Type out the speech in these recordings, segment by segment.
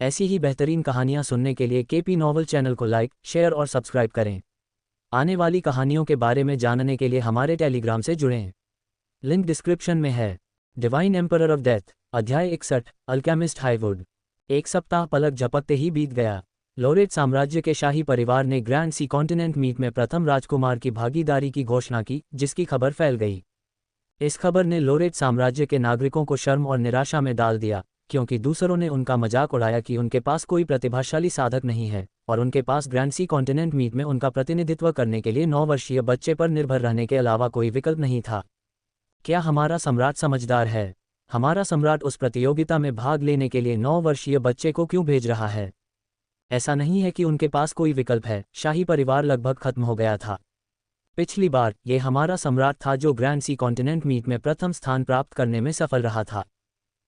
ऐसी ही बेहतरीन कहानियाँ सुनने के लिए केपी नॉवल चैनल को लाइक, शेयर और सब्सक्राइब करें। आने वाली कहानियों के बारे में जानने के लिए हमारे टेलीग्राम से जुड़ें। लिंक डिस्क्रिप्शन में है। डिवाइन एम्परर ऑफ डेथ, अध्याय 61, अल्केमिस्ट हाईवुड। एक सप्ताह पलक झपकते ही बीत गया। लोरेट साम्राज्य के शाही परिवार ने ग्रैंड सी कॉन्टिनेंट मीट में प्रथम राजकुमार की भागीदारी की घोषणा की, जिसकी खबर फैल गई। इस खबर ने लोरेट साम्राज्य के नागरिकों को शर्म और निराशा में डाल दिया, क्योंकि दूसरों ने उनका मजाक उड़ाया कि उनके पास कोई प्रतिभाशाली साधक नहीं है और उनके पास ग्रैंड सी कॉन्टिनेंट मीट में उनका प्रतिनिधित्व करने के लिए 9 वर्षीय बच्चे पर निर्भर रहने के अलावा कोई विकल्प नहीं था। क्या हमारा सम्राट समझदार है? हमारा सम्राट उस प्रतियोगिता में भाग लेने के लिए 9 वर्षीय बच्चे को क्यों भेज रहा है? ऐसा नहीं है कि उनके पास कोई विकल्प है। शाही परिवार लगभग खत्म हो गया था। पिछली बार ये हमारा सम्राट था जो ग्रैंड सी कॉन्टिनेंट मीट में प्रथम स्थान प्राप्त करने में सफल रहा था।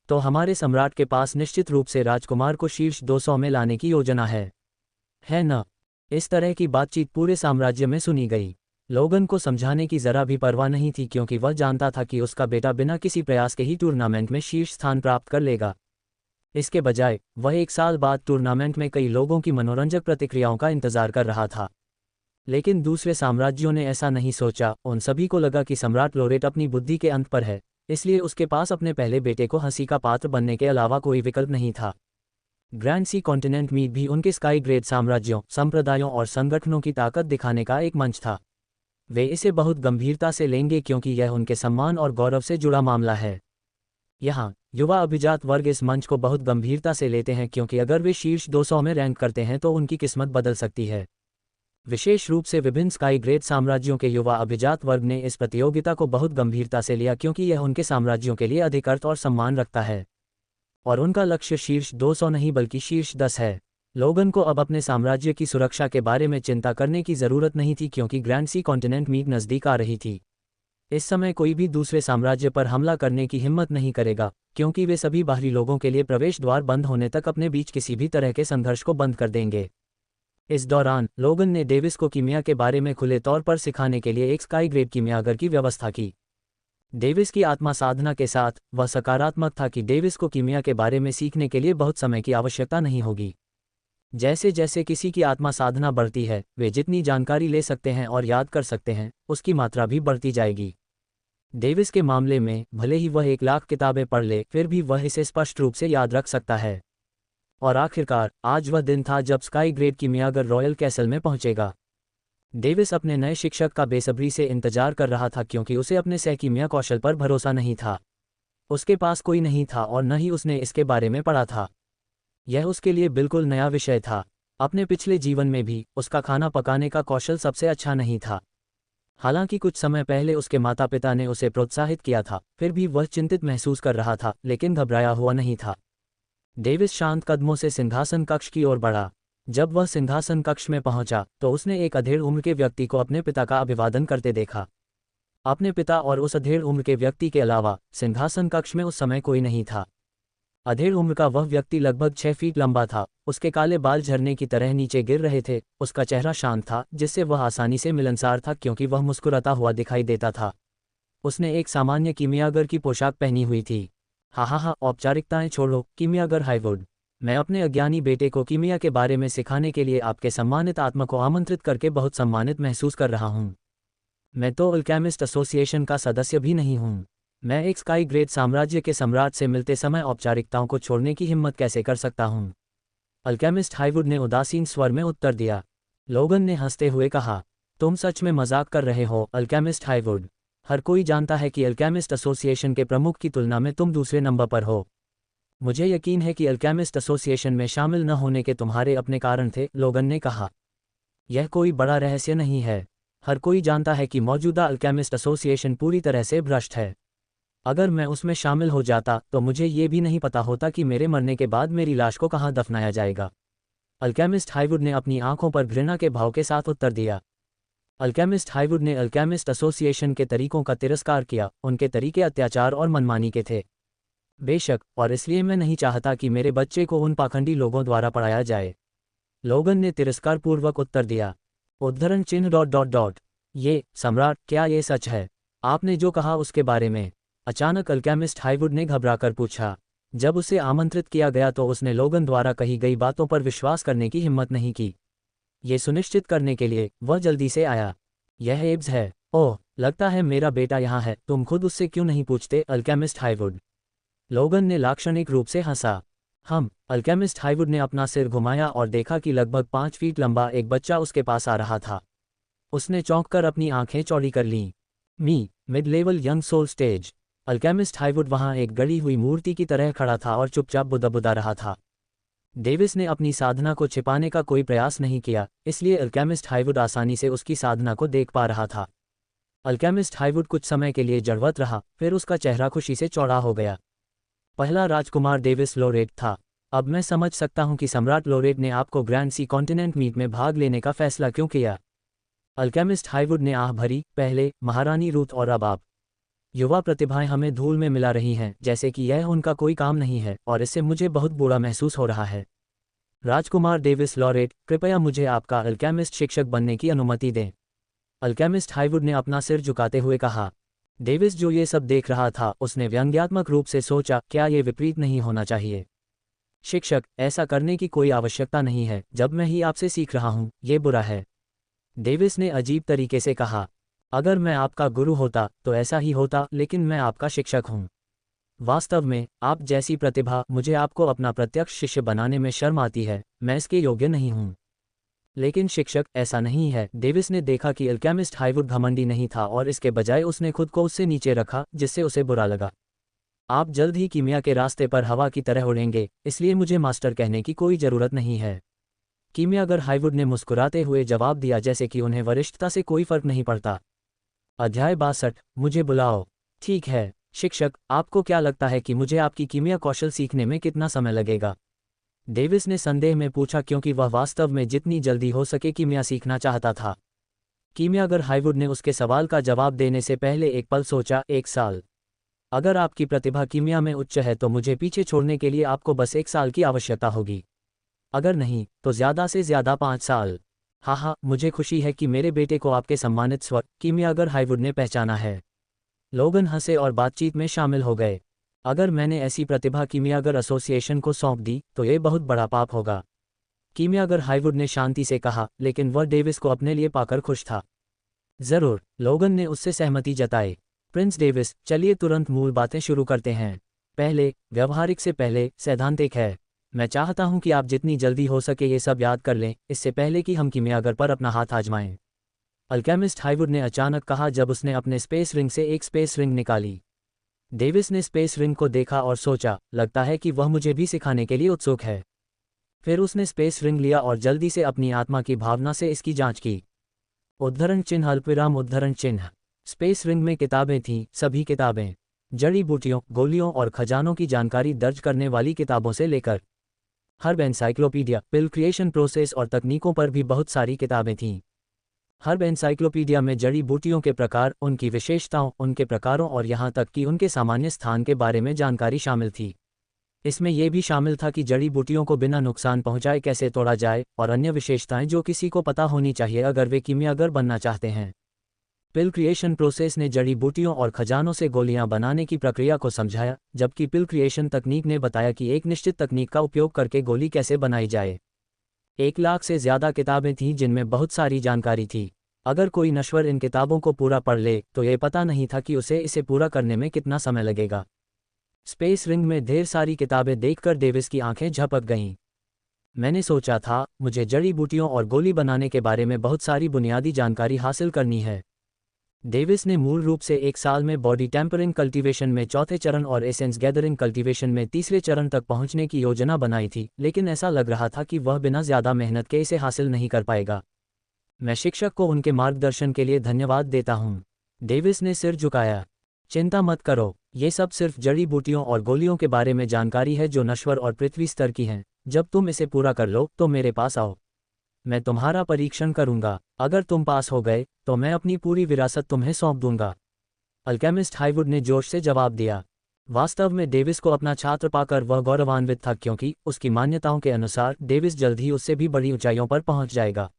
तो हमारे सम्राट के पास निश्चित रूप से राजकुमार को शीर्ष 200 में लाने की योजना है न? इस तरह की बातचीत पूरे साम्राज्य में सुनी गई। लोगन को समझाने की जरा भी परवाह नहीं थी, क्योंकि वह जानता था कि उसका बेटा बिना किसी प्रयास के ही टूर्नामेंट में शीर्ष स्थान प्राप्त कर लेगा। इसके बजाय वह 1 साल बाद टूर्नामेंट में कई लोगों की मनोरंजक प्रतिक्रियाओं का इंतजार कर रहा था। लेकिन दूसरे साम्राज्यों ने ऐसा नहीं सोचा। उन सभी को लगा कि सम्राट लोरेट अपनी बुद्धि के अंत पर है, इसलिए उसके पास अपने पहले बेटे को हंसी का पात्र बनने के अलावा कोई विकल्प नहीं था। ग्रैंड सी कॉन्टिनेंट मीट भी उनके स्काई ग्रेड साम्राज्यों, संप्रदायों और संगठनों की ताकत दिखाने का एक मंच था। वे इसे बहुत गंभीरता से लेंगे, क्योंकि यह उनके सम्मान और गौरव से जुड़ा मामला है। यहाँ युवा अभिजात वर्ग इस मंच को बहुत गंभीरता से लेते हैं, क्योंकि अगर वे शीर्ष 200 में रैंक करते हैं तो उनकी किस्मत बदल सकती है। विशेष रूप से विभिन्न स्काई ग्रेड साम्राज्यों के युवा अभिजात वर्ग ने इस प्रतियोगिता को बहुत गंभीरता से लिया, क्योंकि यह उनके साम्राज्यों के लिए अधिक अर्थ और सम्मान रखता है और उनका लक्ष्य शीर्ष 200 नहीं बल्कि शीर्ष 10 है। लोगन को अब अपने साम्राज्य की सुरक्षा के बारे में चिंता करने की जरूरत नहीं थी, क्योंकि ग्रैंड सी कॉन्टिनेंट मीट नज़दीक आ रही थी। इस समय कोई भी दूसरे साम्राज्य पर हमला करने की हिम्मत नहीं करेगा, क्योंकि वे सभी बाहरी लोगों के लिए प्रवेश द्वार बंद होने तक अपने बीच किसी भी तरह के संघर्ष को बंद कर देंगे। इस दौरान लोगन ने डेविस को कीमिया के बारे में खुले तौर पर सिखाने के लिए एक स्काई ग्रेड कीमियागर की व्यवस्था की। डेविस की आत्मा साधना के साथ वह सकारात्मक था कि डेविस को कीमिया के बारे में सीखने के लिए बहुत समय की आवश्यकता नहीं होगी। जैसे जैसे किसी की आत्मा साधना बढ़ती है, वे जितनी जानकारी ले सकते हैं और याद कर सकते हैं, उसकी मात्रा भी बढ़ती जाएगी। डेविस के मामले में भले ही वह 1 लाख किताबें पढ़ ले, फिर भी वह इसे स्पष्ट रूप से याद रख सकता है। और आखिरकार आज वह दिन था जब स्काई ग्रेड कीमियागर रॉयल कैसल में पहुंचेगा। डेविस अपने नए शिक्षक का बेसब्री से इंतजार कर रहा था, क्योंकि उसे अपने सहकीमिया कौशल पर भरोसा नहीं था। उसके पास कोई नहीं था और न ही उसने इसके बारे में पढ़ा था। यह उसके लिए बिल्कुल नया विषय था। अपने पिछले जीवन में भी उसका खाना पकाने का कौशल सबसे अच्छा नहीं था। हालांकि कुछ समय पहले उसके माता पिता ने उसे प्रोत्साहित किया था, फिर भी वह चिंतित महसूस कर रहा था, लेकिन घबराया हुआ नहीं था। डेविस शांत कदमों से सिंहासन कक्ष की ओर बढ़ा। जब वह सिंहासन कक्ष में पहुंचा तो उसने एक अधेड़ उम्र के व्यक्ति को अपने पिता का अभिवादन करते देखा। अपने पिता और उस अधेड़ उम्र के व्यक्ति के अलावा सिंहासन कक्ष में उस समय कोई नहीं था। अधेड़ उम्र का वह व्यक्ति लगभग 6 फीट लंबा था। उसके काले बाल झरने की तरह नीचे गिर रहे थे। उसका चेहरा शांत था, जिससे वह आसानी से मिलनसार था, क्योंकि वह मुस्कुराता हुआ दिखाई देता था। उसने एक सामान्य कीमियागर की पोशाक पहनी हुई थी। हाँ, औपचारिकताएं छोड़ो कीमियागर हाईवुड। मैं अपने अज्ञानी बेटे को कीमिया के बारे में सिखाने के लिए आपके सम्मानित आत्मा को आमंत्रित करके बहुत सम्मानित महसूस कर रहा हूँ। मैं तो अल्केमिस्ट एसोसिएशन का सदस्य भी नहीं हूँ। मैं एक स्काई ग्रेड साम्राज्य के सम्राट से मिलते समय औपचारिकताओं को छोड़ने की हिम्मत कैसे कर सकता हूँ? अल्केमिस्ट हाईवुड ने उदासीन स्वर में उत्तर दिया। लोगन ने हंसते हुए कहा, तुम सच में मजाक कर रहे हो अल्केमिस्ट हाईवुड? हर कोई जानता है कि अल्केमिस्ट एसोसिएशन के प्रमुख की तुलना में तुम दूसरे नंबर पर हो। मुझे यकीन है कि अल्केमिस्ट एसोसिएशन में शामिल न होने के तुम्हारे अपने कारण थे, लोगन ने कहा। यह कोई बड़ा रहस्य नहीं है। हर कोई जानता है कि मौजूदा अल्केमिस्ट एसोसिएशन पूरी तरह से भ्रष्ट है। अगर मैं उसमें शामिल हो जाता तो मुझे ये भी नहीं पता होता कि मेरे मरने के बाद मेरी लाश को कहाँ दफनाया जाएगा। अल्केमिस्ट हाईवुड ने अपनी आंखों पर घृणा के भाव के साथ उत्तर दिया। अल्केमिस्ट हाईवुड ने अल्केमिस्ट एसोसिएशन के तरीकों का तिरस्कार किया। उनके तरीके अत्याचार और मनमानी के थे। बेशक, और इसलिए मैं नहीं चाहता कि मेरे बच्चे को उन पाखंडी लोगों द्वारा पढ़ाया जाए। लोगन ने तिरस्कारपूर्वक उत्तर दिया। उद्धरण चिन्ह ... ये सम्राट, क्या ये सच है? आपने जो कहा उसके बारे में? अचानक अल्केमिस्ट हाईवुड ने घबराकर पूछा। जब उसे आमंत्रित किया गया तो उसने लोगन द्वारा कही गई बातों पर विश्वास करने की हिम्मत नहीं की। ये सुनिश्चित करने के लिए वह जल्दी से आया। यह एब्स है। ओह, लगता है मेरा बेटा यहाँ है, तुम खुद उससे क्यों नहीं पूछते, अल्केमिस्ट हाईवुड। लोगन ने लाक्षणिक रूप से हंसा। अल्केमिस्ट हाईवुड ने अपना सिर घुमाया और देखा कि लगभग 5 फीट लंबा एक बच्चा उसके पास आ रहा था। उसने चौंककर अपनी आंखें चौड़ी कर लीं। Mid level young soul stage. Alchemist Highwood वहां एक गड़ी हुई मूर्ति की तरह खड़ा था और चुपचाप बुदबुदा रहा था। डेविस ने अपनी साधना को छिपाने का कोई प्रयास नहीं किया, इसलिए अल्केमिस्ट हाईवुड आसानी से उसकी साधना को देख पा रहा था। अल्केमिस्ट हाईवुड कुछ समय के लिए जड़वत रहा, फिर उसका चेहरा खुशी से चौड़ा हो गया। पहला राजकुमार डेविस लोरेट था। अब मैं समझ सकता हूं कि सम्राट लोरेट ने आपको ग्रैंड सी कॉन्टिनेंट मीट में भाग लेने का फैसला क्यों किया। अल्केमिस्ट हाईवुड ने आह भरी, पहले महारानी रूथ और अब आप। युवा प्रतिभाएं हमें धूल में मिला रही हैं, जैसे कि यह उनका कोई काम नहीं है, और इससे मुझे बहुत बुरा महसूस हो रहा है। राजकुमार डेविस लोरेट, कृपया मुझे आपका अल्केमिस्ट शिक्षक बनने की अनुमति दें। अल्केमिस्ट हाईवुड ने अपना सिर झुकाते हुए कहा। डेविस जो ये सब देख रहा था, उसने व्यंग्यात्मक रूप से सोचा, क्या ये विपरीत नहीं होना चाहिए। शिक्षक, ऐसा करने की कोई आवश्यकता नहीं है, जब मैं ही आपसे सीख रहा हूं, ये बुरा है। डेविस ने अजीब तरीके से कहा। अगर मैं आपका गुरु होता तो ऐसा ही होता, लेकिन मैं आपका शिक्षक हूं। वास्तव में आप जैसी प्रतिभा, मुझे आपको अपना प्रत्यक्ष शिष्य बनाने में शर्म आती है, मैं इसके योग्य नहीं हूं। लेकिन शिक्षक, ऐसा नहीं है। डेविस ने देखा कि अल्केमिस्ट हाईवुड घमंडी नहीं था और इसके बजाय उसने खुद को उससे नीचे रखा, जिससे उसे बुरा लगा। आप जल्द ही कीमिया के रास्ते पर हवा की तरह उड़ेंगे, इसलिए मुझे मास्टर कहने की कोई ज़रूरत नहीं है। कीमियागर हाईवुड ने मुस्कुराते हुए जवाब दिया, जैसे कि उन्हें वरिष्ठता से कोई फर्क नहीं पड़ता। अध्याय 62, मुझे बुलाओ। ठीक है शिक्षक, आपको क्या लगता है कि मुझे आपकी कीमिया कौशल सीखने में कितना समय लगेगा? डेविस ने संदेह में पूछा, क्योंकि वह वास्तव में जितनी जल्दी हो सके कीमिया सीखना चाहता था। कीमियागर हाईवुड ने उसके सवाल का जवाब देने से पहले एक पल सोचा। 1 साल। अगर आपकी प्रतिभा कीमिया में उच्च है तो मुझे पीछे छोड़ने के लिए आपको बस 1 साल की आवश्यकता होगी। अगर नहीं, तो ज़्यादा से ज़्यादा 5 साल। हाँ, मुझे खुशी है कि मेरे बेटे को आपके सम्मानित स्वर, कीमियागर हाईवुड ने पहचाना है। लोगन हंसे और बातचीत में शामिल हो गए। अगर मैंने ऐसी प्रतिभा कीमियागर एसोसिएशन को सौंप दी तो ये बहुत बड़ा पाप होगा, कीमियागर हाईवुड ने शांति से कहा, लेकिन वह डेविस को अपने लिए पाकर खुश था। जरूर, लोगन ने उससे सहमति जताई। प्रिंस डेविस, चलिए तुरंत मूल बातें शुरू करते हैं। पहले, व्यवहारिक से पहले सैद्धांतिक है। मैं चाहता हूं कि आप जितनी जल्दी हो सके ये सब याद कर लें, इससे पहले कि हम कीमियागर पर अपना हाथ आजमाएं। अल्केमिस्ट हाईवुड ने अचानक कहा, जब उसने अपने स्पेस रिंग से एक स्पेस रिंग निकाली। डेविस ने स्पेस रिंग को देखा और सोचा, लगता है कि वह मुझे भी सिखाने के लिए उत्सुक है। फिर उसने स्पेस रिंग लिया और जल्दी से अपनी आत्मा की भावना से इसकी जांच की। उद्धरण चिन्ह अल्पविराम उद्धरण चिन्ह। स्पेस रिंग में किताबें थीं, सभी किताबें। जड़ी बूटियों, गोलियों और खजानों की जानकारी दर्ज करने वाली किताबों से लेकर हर्ब एनसाइक्लोपीडिया, पिल क्रिएशन प्रोसेस और तकनीकों पर भी बहुत सारी किताबें थीं। हर्ब एनसाइक्लोपीडिया में जड़ी बूटियों के प्रकार, उनकी विशेषताओं, उनके प्रकारों और यहाँ तक कि उनके सामान्य स्थान के बारे में जानकारी शामिल थी। इसमें यह भी शामिल था कि जड़ी बूटियों को बिना नुकसान पहुंचाए कैसे तोड़ा जाए, और अन्य विशेषताएं जो किसी को पता होनी चाहिए अगर वे कीमियागर बनना चाहते हैं। पिल क्रिएशन प्रोसेस ने जड़ी बूटियों और खजानों से गोलियां बनाने की प्रक्रिया को समझाया, जबकि पिल क्रिएशन तकनीक ने बताया कि एक निश्चित तकनीक का उपयोग करके गोली कैसे बनाई जाए। 1 लाख से ज़्यादा किताबें थीं जिनमें बहुत सारी जानकारी थी। अगर कोई नश्वर इन किताबों को पूरा पढ़ ले तो ये पता नहीं था कि उसे इसे पूरा करने में कितना समय लगेगा। स्पेस रिंग में ढेर सारी किताबें देखकर डेविस की आंखें झपक गईं। मैंने सोचा था, मुझे जड़ी बूटियों और गोली बनाने के बारे में बहुत सारी बुनियादी जानकारी हासिल करनी है। डेविस ने मूल रूप से 1 साल में बॉडी टेम्परिंग कल्टीवेशन में 4थे चरण और एसेंस गैदरिंग कल्टीवेशन में 3रे चरण तक पहुंचने की योजना बनाई थी, लेकिन ऐसा लग रहा था कि वह बिना ज़्यादा मेहनत के इसे हासिल नहीं कर पाएगा। मैं शिक्षक को उनके मार्गदर्शन के लिए धन्यवाद देता हूँ। डेविस ने सिर झुकाया। चिंता मत करो, ये सब सिर्फ जड़ी बूटियों और गोलियों के बारे में जानकारी है जो नश्वर और पृथ्वी स्तर की हैं। जब तुम इसे पूरा कर लो तो मेरे पास आओ, मैं तुम्हारा परीक्षण करूंगा। अगर तुम पास हो गए तो मैं अपनी पूरी विरासत तुम्हें सौंप दूंगा। अल्केमिस्ट हाईवुड ने जोश से जवाब दिया। वास्तव में डेविस को अपना छात्र पाकर वह गौरवान्वित था, क्योंकि उसकी मान्यताओं के अनुसार डेविस जल्द ही उससे भी बड़ी ऊंचाइयों पर पहुंच जाएगा।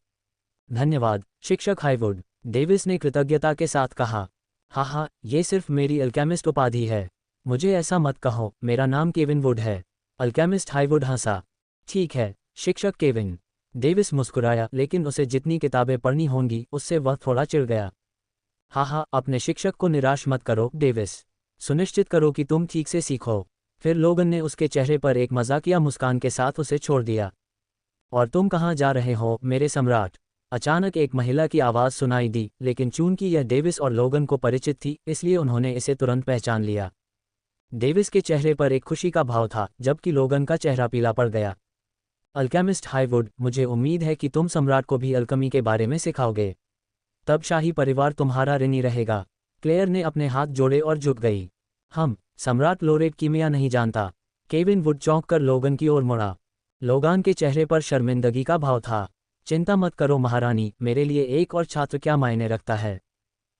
धन्यवाद शिक्षक हाईवुड, डेविस ने कृतज्ञता के साथ कहा। हाँ, ये सिर्फ मेरी अल्केमिस्ट उपाधि है। मुझे ऐसा मत कहो, मेरा नाम केविन वुड है। अल्केमिस्ट हाईवुड हंसा। ठीक है, शिक्षक केविन। डेविस मुस्कुराया, लेकिन उसे जितनी किताबें पढ़नी होंगी उससे वह थोड़ा चिढ़ गया। हाँ, अपने शिक्षक को निराश मत करो डेविस। सुनिश्चित करो कि तुम ठीक से सीखो। फिर लोगन ने उसके चेहरे पर एक मजाकिया मुस्कान के साथ उसे छोड़ दिया। और तुम कहाँ जा रहे हो मेरे सम्राट? अचानक एक महिला की आवाज़ सुनाई दी, लेकिन चूंकि यह डेविस और लोगन को परिचित थी इसलिए उन्होंने इसे तुरंत पहचान लिया। डेविस के चेहरे पर एक खुशी का भाव था, जबकि लोगन का चेहरा पीला पड़ गया। अल्केमिस्ट हाईवुड, मुझे उम्मीद है कि तुम सम्राट को भी अल्केमी के बारे में सिखाओगे। तब शाही परिवार तुम्हारा ऋणी रहेगा। क्लेयर ने अपने हाथ जोड़े और झुक गई। सम्राट लोरेट कीमिया नहीं जानता। केविन वुड चौंक कर लोगन की ओर मुड़ा। लोगान के चेहरे पर शर्मिंदगी का भाव था। चिंता मत करो महारानी, मेरे लिए एक और छात्र क्या मायने रखता है।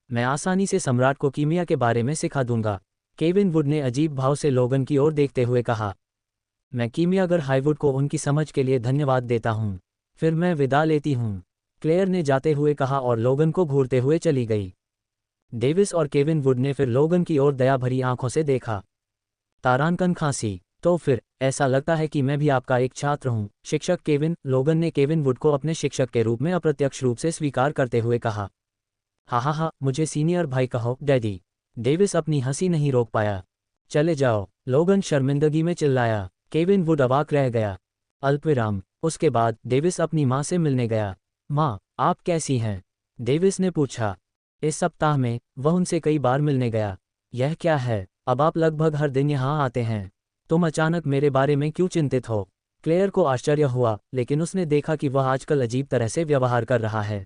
मैं आसानी से सम्राट को कीमिया के बारे में सिखा दूंगा। केविन वुड ने अजीब भाव से लोगन की ओर देखते हुए कहा। मैं कीमियागर हाईवुड को उनकी समझ के लिए धन्यवाद देता हूँ। फिर मैं विदा लेती हूँ, क्लेयर ने जाते हुए कहा और लोगन को घूरते हुए चली गई। डेविस और केविन वुड ने फिर लोगन की ओर दया भरी आंखों से देखा। तारानकन खांसी। तो फिर ऐसा लगता है कि मैं भी आपका एक छात्र हूँ शिक्षक केविन। लोगन ने केविन वुड को अपने शिक्षक के रूप में अप्रत्यक्ष रूप से स्वीकार करते हुए कहा। हाँ, मुझे सीनियर भाई कहो डैडी। डेविस अपनी हंसी नहीं रोक पाया। चले जाओ, लोगन शर्मिंदगी में चिल्लाया। केविन वुड अवाक रह गया। अल्पविराम। उसके बाद डेविस अपनी माँ से मिलने गया। माँ, आप कैसी हैं? डेविस ने पूछा। इस सप्ताह में वह उनसे कई बार मिलने गया। यह क्या है, अब आप लगभग हर दिन यहाँ आते हैं। तुम अचानक मेरे बारे में क्यों चिंतित हो? क्लेयर को आश्चर्य हुआ, लेकिन उसने देखा कि वह आजकल अजीब तरह से व्यवहार कर रहा है।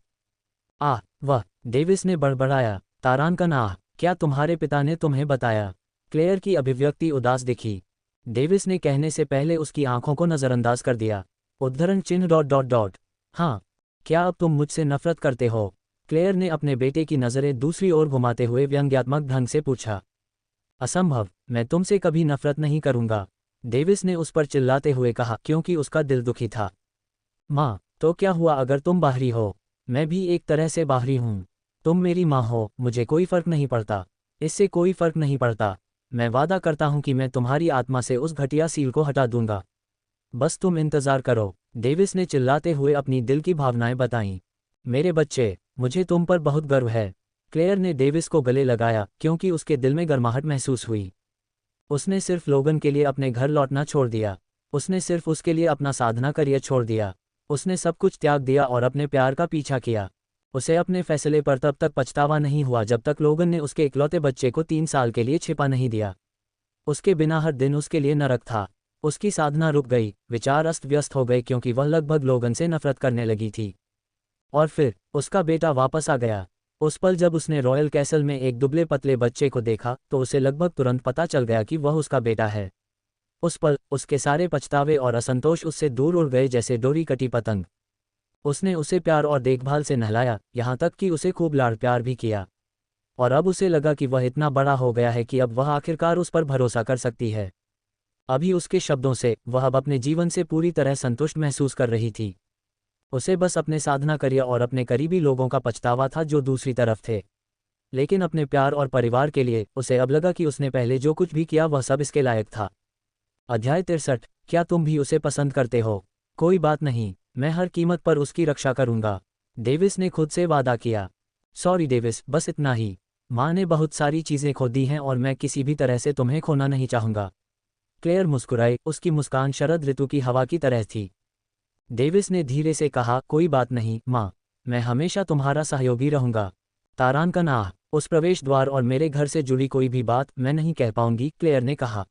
वह, डेविस ने बड़बड़ाया। तारानकन, क्या तुम्हारे पिता ने तुम्हें बताया? क्लेयर की अभिव्यक्ति उदास दिखी। डेविस ने कहने से पहले उसकी आंखों को नज़रअंदाज कर दिया। उद्धरण चिन्ह ... हाँ, क्या अब तुम मुझसे नफरत करते हो? क्लेयर ने अपने बेटे की नज़रें दूसरी ओर घुमाते हुए व्यंग्यात्मक ढंग से पूछा। असंभव, मैं तुमसे कभी नफरत नहीं करूंगा, डेविस ने उस पर चिल्लाते हुए कहा, क्योंकि उसका दिल दुखी था। माँ, तो क्या हुआ अगर तुम बाहरी हो? मैं भी एक तरह से बाहरी हूँ। तुम मेरी माँ हो, मुझे कोई फर्क नहीं पड़ता। इससे कोई फर्क नहीं पड़ता। मैं वादा करता हूँ कि मैं तुम्हारी आत्मा से उस घटिया सील को हटा दूंगा। बस तुम इंतज़ार करो, डेविस ने चिल्लाते हुए अपनी दिल की भावनाएं बताईं। मेरे बच्चे, मुझे तुम पर बहुत गर्व है। क्लेयर ने डेविस को गले लगाया, क्योंकि उसके दिल में गर्माहट महसूस हुई। उसने सिर्फ लोगन के लिए अपने घर लौटना छोड़ दिया। उसने सिर्फ उसके लिए अपना साधना करियर छोड़ दिया। उसने सब कुछ त्याग दिया और अपने प्यार का पीछा किया। उसे अपने फैसले पर तब तक पछतावा नहीं हुआ जब तक लोगन ने उसके इकलौते बच्चे को 3 साल के लिए छिपा नहीं दिया। उसके बिना हर दिन उसके लिए नरक था। उसकी साधना रुक गई, विचार अस्त व्यस्त हो गए, क्योंकि वह लगभग लोगन से नफरत करने लगी थी। और फिर उसका बेटा वापस आ गया। उस पल जब उसने रॉयल कैसल में एक दुबले पतले बच्चे को देखा तो उसे लगभग तुरंत पता चल गया कि वह उसका बेटा है। उस पल उसके सारे पछतावे और असंतोष उससे दूर उड़ गए जैसे डोरी कटी पतंग। उसने उसे प्यार और देखभाल से नहलाया, यहाँ तक कि उसे खूब लाड़ प्यार भी किया। और अब उसे लगा कि वह इतना बड़ा हो गया है कि अब वह आखिरकार उस पर भरोसा कर सकती है। अभी उसके शब्दों से वह अब अपने जीवन से पूरी तरह संतुष्ट महसूस कर रही थी। उसे बस अपने साधना करियर और अपने करीबी लोगों का पछतावा था जो दूसरी तरफ थे। लेकिन अपने प्यार और परिवार के लिए उसे अब लगा कि उसने पहले जो कुछ भी किया वह सब इसके लायक था। अध्याय 63। क्या तुम भी उसे पसंद करते हो? कोई बात नहीं, मैं हर कीमत पर उसकी रक्षा करूंगा, डेविस ने खुद से वादा किया। सॉरी डेविस, बस इतना ही। माँ ने बहुत सारी चीज़ें खो दी हैं और मैं किसी भी तरह से तुम्हें खोना नहीं चाहूँगा। क्लेयर मुस्कुराई, उसकी मुस्कान शरद ऋतु की हवा की तरह थी। डेविस ने धीरे से कहा, कोई बात नहीं माँ, मैं हमेशा तुम्हारा सहयोगी रहूंगा। तारानकन, उस प्रवेश द्वार और मेरे घर से जुड़ी कोई भी बात मैं नहीं कह पाऊंगी, क्लेयर ने कहा।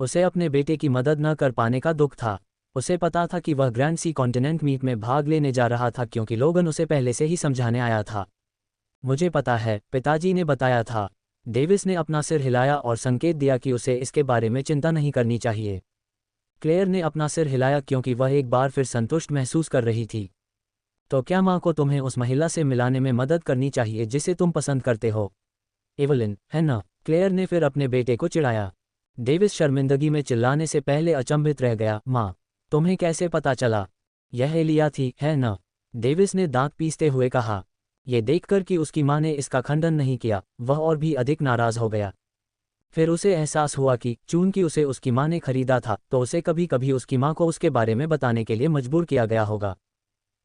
उसे अपने बेटे की मदद न कर पाने का दुख था। उसे पता था कि वह ग्रैंड सी कॉन्टिनेंट मीट में भाग लेने जा रहा था क्योंकि लोगन उसे पहले से ही समझाने आया था। मुझे पता है, पिताजी ने बताया था। डेविस ने अपना सिर हिलाया और संकेत दिया कि उसे इसके बारे में चिंता नहीं करनी चाहिए। क्लेयर ने अपना सिर हिलाया क्योंकि वह एक बार फिर संतुष्ट महसूस कर रही थी। तो क्या माँ को तुम्हें उस महिला से मिलाने में मदद करनी चाहिए जिसे तुम पसंद करते हो? एवलिन, है ना? क्लेयर ने फिर अपने बेटे को चिढ़ाया। डेविस शर्मिंदगी में चिल्लाने से पहले अचंभित रह गया। माँ, तुम्हें कैसे पता चला? यह एलिया थी, है ना? डेविस ने दांत पीसते हुए कहा। यह देखकर कि उसकी माँ ने इसका खंडन नहीं किया, वह और भी अधिक नाराज हो गया। फिर उसे एहसास हुआ कि चूंकि उसे उसकी माँ ने खरीदा था तो उसे कभी कभी उसकी माँ को उसके बारे में बताने के लिए मजबूर किया गया होगा।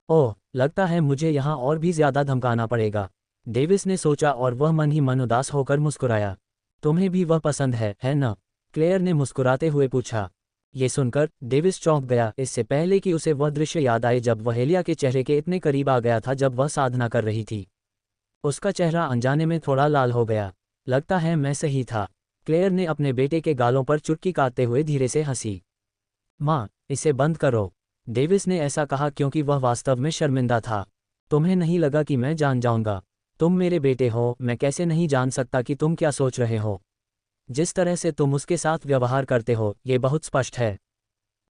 ओह, लगता है मुझे यहाँ और भी ज्यादा धमकाना पड़ेगा, डेविस ने सोचा और वह मन ही मन उदास होकर मुस्कुराया। तुम्हें भी वह पसंद है न? क्लेयर ने मुस्कुराते हुए पूछा। ये सुनकर डेविस चौंक गया, इससे पहले कि उसे वह दृश्य याद आए जब वह एलिया के चेहरे के इतने करीब आ गया था जब वह साधना कर रही थी। उसका चेहरा अनजाने में थोड़ा लाल हो गया। लगता है मैं सही था। क्लेयर ने अपने बेटे के गालों पर चुटकी काटते हुए धीरे से हंसी। माँ, इसे बंद करो, डेविस ने ऐसा कहा क्योंकि वह वास्तव में शर्मिंदा था। तुम्हें नहीं लगा कि मैं जान जाऊंगा? तुम मेरे बेटे हो, मैं कैसे नहीं जान सकता कि तुम क्या सोच रहे हो? जिस तरह से तुम उसके साथ व्यवहार करते हो ये बहुत स्पष्ट है।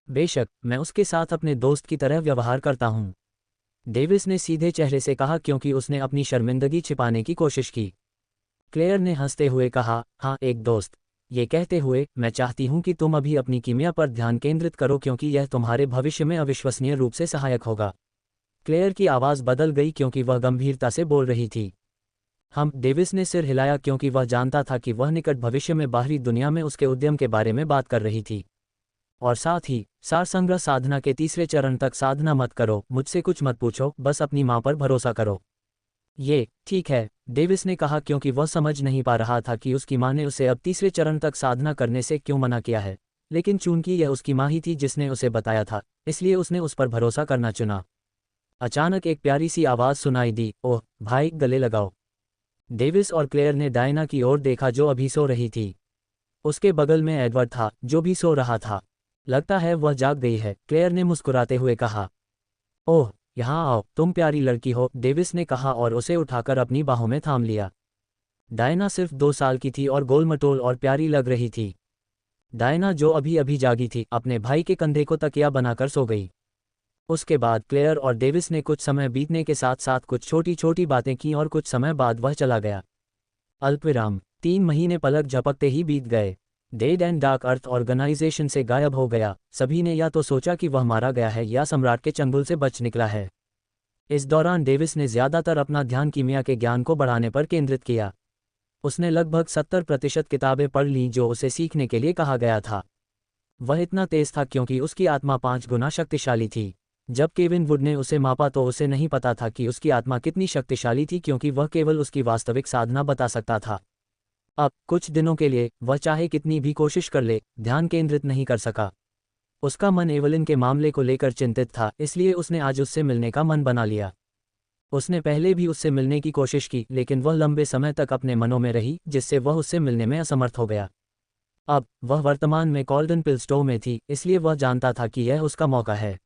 बेशक, मैं उसके साथ अपने दोस्त की तरह व्यवहार करता हूँ, डेविस ने सीधे चेहरे से कहा क्योंकि उसने अपनी शर्मिंदगी छिपाने की कोशिश की। क्लेयर ने हंसते हुए कहा, हाँ एक दोस्त। ये कहते हुए मैं चाहती हूँ कि तुम अभी अपनी कीमिया पर ध्यान केंद्रित करो क्योंकि यह तुम्हारे भविष्य में अविश्वसनीय रूप से सहायक होगा। क्लेयर की आवाज़ बदल गई क्योंकि वह गंभीरता से बोल रही थी। डेविस ने सिर हिलाया क्योंकि वह जानता था कि वह निकट भविष्य में बाहरी दुनिया में उसके उद्यम के बारे में बात कर रही थी। और साथ ही सारसंग्रह साधना के तीसरे चरण तक साधना मत करो, मुझसे कुछ मत पूछो, बस अपनी माँ पर भरोसा करो। ये ठीक है, डेविस ने कहा क्योंकि वह समझ नहीं पा रहा था कि उसकी माँ ने उसे अब तीसरे चरण तक साधना करने से क्यों मना किया है, लेकिन चूंकि यह उसकी माँ ही थी जिसने उसे बताया था, इसलिए उसने उस पर भरोसा करना चुना। अचानक एक प्यारी सी आवाज़ सुनाई दी, ओह भाई, गले लगाओ। डेविस और क्लेयर ने डायना की ओर देखा जो अभी सो रही थी। उसके बगल में एडवर्ड था जो भी सो रहा था। लगता है वह जाग गई है, क्लेयर ने मुस्कुराते हुए कहा। ओह, यहाँ आओ, तुम प्यारी लड़की हो, डेविस ने कहा और उसे उठाकर अपनी बाहों में थाम लिया। डायना सिर्फ 2 साल की थी और गोलमटोल और प्यारी लग रही थी। डायना जो अभी अभी जागी थी अपने भाई के कंधे को तकिया बनाकर सो गई। उसके बाद क्लेयर और डेविस ने कुछ समय बीतने के साथ साथ कुछ छोटी छोटी बातें की और कुछ समय बाद वह चला गया। अल्पविराम 3 महीने पलक झपकते ही बीत गए। Dead end dark earth organisation से गायब हो गया। सभी ने या तो सोचा कि वह मारा गया है या सम्राट के चंगुल से बच निकला है। इस दौरान डेविस ने ज्यादातर अपना ध्यान कीमिया के ज्ञान को बढ़ाने पर केंद्रित किया। उसने लगभग 70% किताबें पढ़ लीं जो उसे सीखने के लिए कहा गया था। वह इतना तेज था क्योंकि उसकी आत्मा 5 गुना शक्तिशाली थी। जब केविन वुड ने उसे मापा तो उसे नहीं पता था कि उसकी आत्मा कितनी शक्तिशाली थी क्योंकि वह केवल उसकी वास्तविक साधना बता सकता था। अब कुछ दिनों के लिए वह चाहे कितनी भी कोशिश कर ले, ध्यान केंद्रित नहीं कर सका। उसका मन एवलिन के मामले को लेकर चिंतित था, इसलिए उसने आज उससे मिलने का मन बना लिया। उसने पहले भी उससे मिलने की कोशिश की लेकिन वह लंबे समय तक अपने मनों में रही, जिससे वह उससे मिलने में असमर्थ हो गया। अब वह वर्तमान में कॉल्डन पिल्स्टो में थी, इसलिए वह जानता था कि यह उसका मौका है।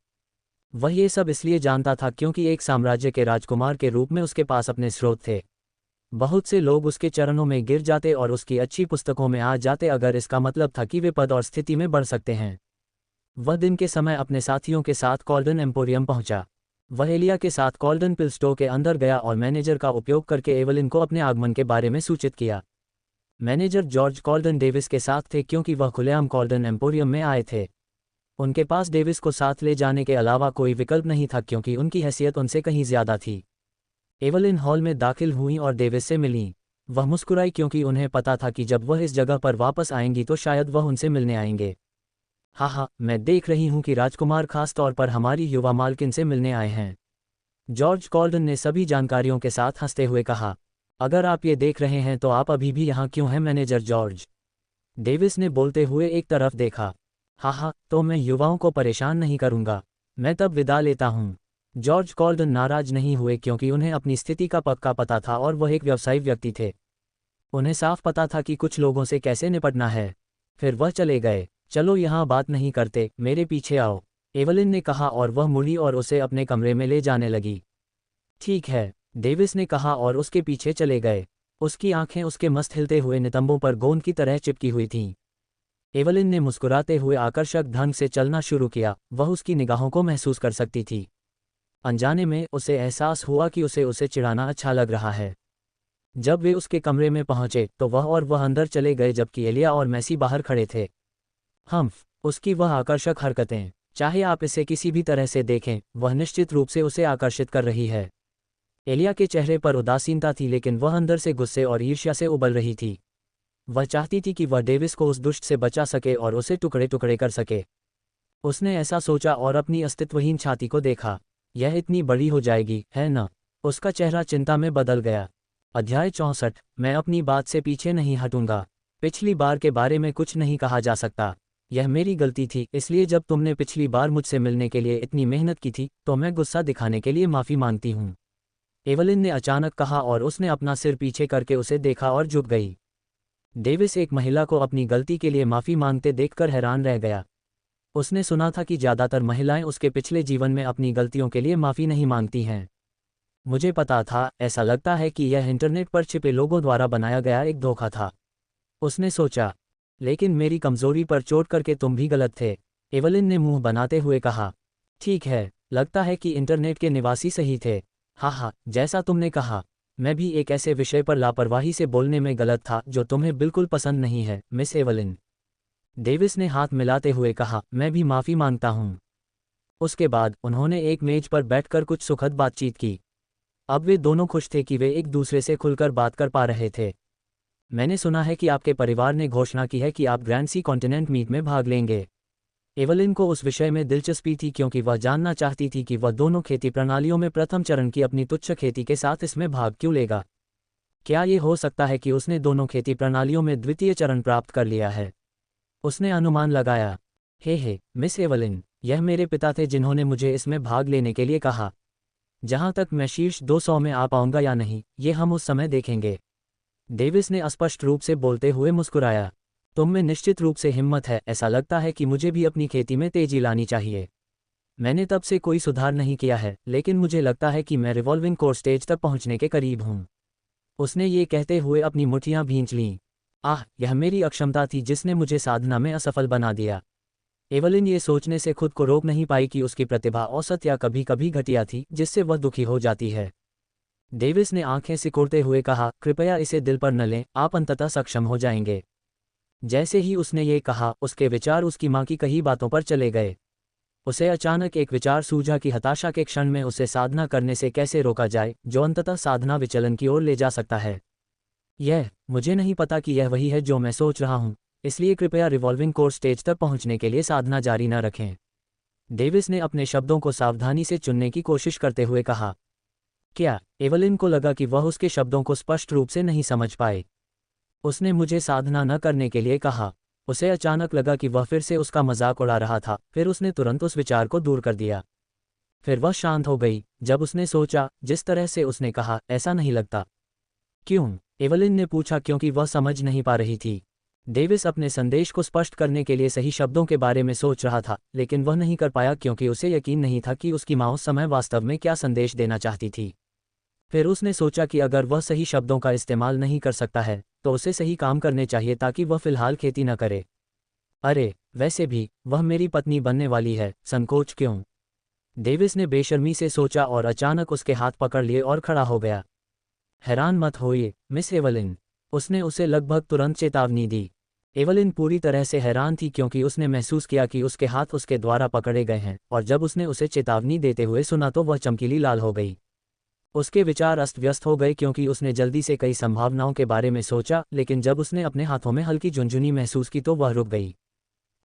वह ये सब इसलिए जानता था क्योंकि एक साम्राज्य के राजकुमार के रूप में उसके पास अपने स्रोत थे। बहुत से लोग उसके चरणों में गिर जाते और उसकी अच्छी पुस्तकों में आ जाते अगर इसका मतलब था कि वे पद और स्थिति में बढ़ सकते हैं। वह दिन के समय अपने साथियों के साथ कॉल्डन एम्पोरियम पहुंचा। वह एलिया के साथ कॉल्डन पिल्स्टो के अंदर गया और मैनेजर का उपयोग करके एवलिन को अपने आगमन के बारे में सूचित किया। मैनेजर जॉर्ज कॉल्डन डेविस के साथ थे क्योंकि वह खुलेआम कॉल्डन एम्पोरियम में आए थे। उनके पास डेविस को साथ ले जाने के अलावा कोई विकल्प नहीं था क्योंकि उनकी हैसियत उनसे कहीं ज्यादा थी। एवलिन हॉल में दाखिल हुईं और डेविस से मिलीं। वह मुस्कुराई क्योंकि उन्हें पता था कि जब वह इस जगह पर वापस आएंगी तो शायद वह उनसे मिलने आएंगे। हाँ, मैं देख रही हूँ कि राजकुमार खास तौर पर हमारी युवा मालकिन से मिलने आए हैं, जॉर्ज कॉल्डन ने सभी जानकारियों के साथ हंसते हुए कहा। अगर आप ये देख रहे हैं तो आप अभी भी यहाँ क्यों हैं मैनेजर जॉर्ज? डेविस ने बोलते हुए एक तरफ देखा। हाँ, तो मैं युवाओं को परेशान नहीं करूँगा, मैं तब विदा लेता हूँ। जॉर्ज कॉल्डन नाराज नहीं हुए क्योंकि उन्हें अपनी स्थिति का पक्का पता था और वह एक व्यवसायी व्यक्ति थे। उन्हें साफ पता था कि कुछ लोगों से कैसे निपटना है। फिर वह चले गए। चलो यहाँ बात नहीं करते, मेरे पीछे आओ, एवलिन ने कहा और वह मुड़ी और उसे अपने कमरे में ले जाने लगी। ठीक है, डेविस ने कहा और उसके पीछे चले गए। उसकी आंखें उसके मस्त हिलते हुए नितंबों पर गोंद की तरह चिपकी हुई थीं। एवलिन ने मुस्कुराते हुए आकर्षक ढंग से चलना शुरू किया। वह उसकी निगाहों को महसूस कर सकती थी। अनजाने में उसे एहसास हुआ कि उसे चिढ़ाना अच्छा लग रहा है। जब वे उसके कमरे में पहुंचे तो वह अंदर चले गए जबकि एलिया और मैसी बाहर खड़े थे। उसकी वह आकर्षक हरकतें, चाहे आप इसे किसी भी तरह से देखें, वह निश्चित रूप से उसे आकर्षित कर रही है। एलिया के चेहरे पर उदासीनता थी लेकिन वह अंदर से गुस्से और ईर्ष्या से उबल रही थी। वह चाहती थी कि वह डेविस को उस दुष्ट से बचा सके और उसे टुकड़े टुकड़े कर सके। उसने ऐसा सोचा और अपनी अस्तित्वहीन छाती को देखा। यह इतनी बड़ी हो जाएगी, है न? उसका चेहरा चिंता में बदल गया। अध्याय 64। मैं अपनी बात से पीछे नहीं हटूंगा। पिछली बार के बारे में कुछ नहीं कहा जा सकता। यह मेरी गलती थी, इसलिए जब तुमने पिछली बार मुझसे मिलने के लिए इतनी मेहनत की थी तो मैं गुस्सा दिखाने के लिए माफ़ी मांगती हूँ, एवलिन ने अचानक कहा और उसने अपना सिर पीछे करके उसे देखा और झुक गई। डेविस एक महिला को अपनी गलती के लिए माफ़ी मांगते देखकर हैरान रह गया। उसने सुना था कि ज़्यादातर महिलाएं उसके पिछले जीवन में अपनी गलतियों के लिए माफ़ी नहीं मांगती हैं। मुझे पता था, ऐसा लगता है कि यह इंटरनेट पर छिपे लोगों द्वारा बनाया गया एक धोखा था, उसने सोचा। लेकिन मेरी कमज़ोरी पर चोट करके तुम भी गलत थे, एवलिन ने मुंह बनाते हुए कहा। ठीक है, लगता है कि इंटरनेट के निवासी सही थे। हाँ, जैसा तुमने कहा, मैं भी एक ऐसे विषय पर लापरवाही से बोलने में गलत था जो तुम्हें बिल्कुल पसंद नहीं है, मिस एवलिन। डेविस ने हाथ मिलाते हुए कहा, मैं भी माफ़ी मांगता हूँ। उसके बाद उन्होंने एक मेज पर बैठकर कुछ सुखद बातचीत की। अब वे दोनों खुश थे कि वे एक दूसरे से खुलकर बात कर पा रहे थे। मैंने सुना है कि आपके परिवार ने घोषणा की है कि आप ग्रैंड सी कॉन्टिनेंट मीट में भाग लेंगे। एवलिन को उस विषय में दिलचस्पी थी क्योंकि वह जानना चाहती थी कि वह दोनों खेती प्रणालियों में प्रथम चरण की अपनी तुच्छ खेती के साथ इसमें भाग क्यों लेगा। क्या ये हो सकता है कि उसने दोनों खेती प्रणालियों में द्वितीय चरण प्राप्त कर लिया है? उसने अनुमान लगाया। हे मिस एवलिन, यह मेरे पिता थे जिन्होंने मुझे इसमें भाग लेने के लिए कहा। जहां तक मैं शीर्ष 200 में आ पाऊंगा या नहीं, ये हम उस समय देखेंगे। डेविस ने अस्पष्ट रूप से बोलते हुए मुस्कुराया। तुम में निश्चित रूप से हिम्मत है, ऐसा लगता है कि मुझे भी अपनी खेती में तेजी लानी चाहिए। मैंने तब से कोई सुधार नहीं किया है, लेकिन मुझे लगता है कि मैं रिवॉल्विंग कोर स्टेज तक पहुंचने के करीब हूं। उसने ये कहते हुए अपनी मुट्ठियां भींच लीं। आह, यह मेरी अक्षमता थी जिसने मुझे साधना में असफल बना दिया। एवलिन ये सोचने से खुद को रोक नहीं पाई कि उसकी प्रतिभा औसत या कभी कभी घटिया थी, जिससे वह दुखी हो जाती है। डेविस ने आंखें सिकोड़ते हुए कहा, कृपया इसे दिल पर न लें, आप अंततः सक्षम हो जाएंगे। जैसे ही उसने ये कहा, उसके विचार उसकी माँ की कही बातों पर चले गए। उसे अचानक एक विचार सूझा कि हताशा के क्षण में उसे साधना करने से कैसे रोका जाए, जो अंततः साधना विचलन की ओर ले जा सकता है। मुझे नहीं पता कि यह वही है जो मैं सोच रहा हूँ, इसलिए कृपया रिवॉल्विंग कोर स्टेज तक पहुँचने के लिए साधना जारी न रखें। डेविस ने अपने शब्दों को सावधानी से चुनने की कोशिश करते हुए कहा। क्या? एवलिन को लगा कि वह उसके शब्दों को स्पष्ट रूप से नहीं समझ पाए। उसने मुझे साधना न करने के लिए कहा। उसे अचानक लगा कि वह फिर से उसका मजाक उड़ा रहा था, फिर उसने तुरंत उस विचार को दूर कर दिया। फिर वह शांत हो गई जब उसने सोचा, जिस तरह से उसने कहा, ऐसा नहीं लगता। क्यों? एवलिन ने पूछा, क्योंकि वह समझ नहीं पा रही थी। डेविस अपने संदेश को स्पष्ट करने के लिए सही शब्दों के बारे में सोच रहा था, लेकिन वह नहीं कर पाया क्योंकि उसे यकीन नहीं था कि उसकी माँ उस समय वास्तव में क्या संदेश देना चाहती थी। फिर उसने सोचा कि अगर वह सही शब्दों का इस्तेमाल नहीं कर सकता है, तो उसे सही काम करने चाहिए ताकि वह फिलहाल खेती न करे। अरे, वैसे भी, वह मेरी पत्नी बनने वाली है, संकोच क्यों? डेविस ने बेशर्मी से सोचा और अचानक उसके हाथ पकड़ लिए और खड़ा हो गया। हैरान मत होइए, मिस एवलिन, उसने उसे लगभग तुरंत चेतावनी दी। एवलिन पूरी तरह से हैरान थी क्योंकि उसने महसूस किया कि उसके हाथ उसके द्वारा पकड़े गए हैं, और जब उसने उसे चेतावनी देते हुए सुना तो वह चमकीली लाल हो गई। उसके विचार अस्त व्यस्त हो गए क्योंकि उसने जल्दी से कई संभावनाओं के बारे में सोचा, लेकिन जब उसने अपने हाथों में हल्की झुनझुनी महसूस की तो वह रुक गई।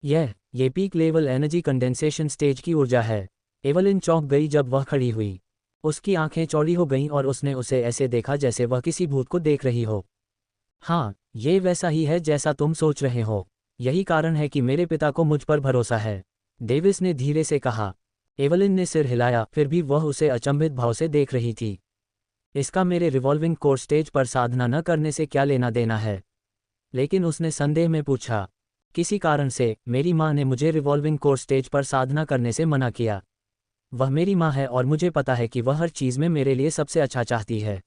ये peak level energy condensation stage की ऊर्जा है। एवलिन चौंक गई जब वह खड़ी हुई। उसकी आंखें चौड़ी हो गईं और उसने उसे ऐसे देखा जैसे वह किसी भूत को देख रही हो। हाँ, ये वैसा ही है जैसा तुम सोच रहे हो। यही कारण है कि मेरे पिता को मुझ पर भरोसा है, डेविस ने धीरे से कहा। एवलिन ने सिर हिलाया, फिर भी वह उसे अचंभित भाव से देख रही थी। इसका मेरे रिवॉल्विंग कोर स्टेज पर साधना न करने से क्या लेना देना है? लेकिन उसने संदेह में पूछा। किसी कारण से मेरी माँ ने मुझे रिवॉल्विंग कोर स्टेज पर साधना करने से मना किया। वह मेरी माँ है और मुझे पता है कि वह हर चीज़ में मेरे लिए सबसे अच्छा चाहती है।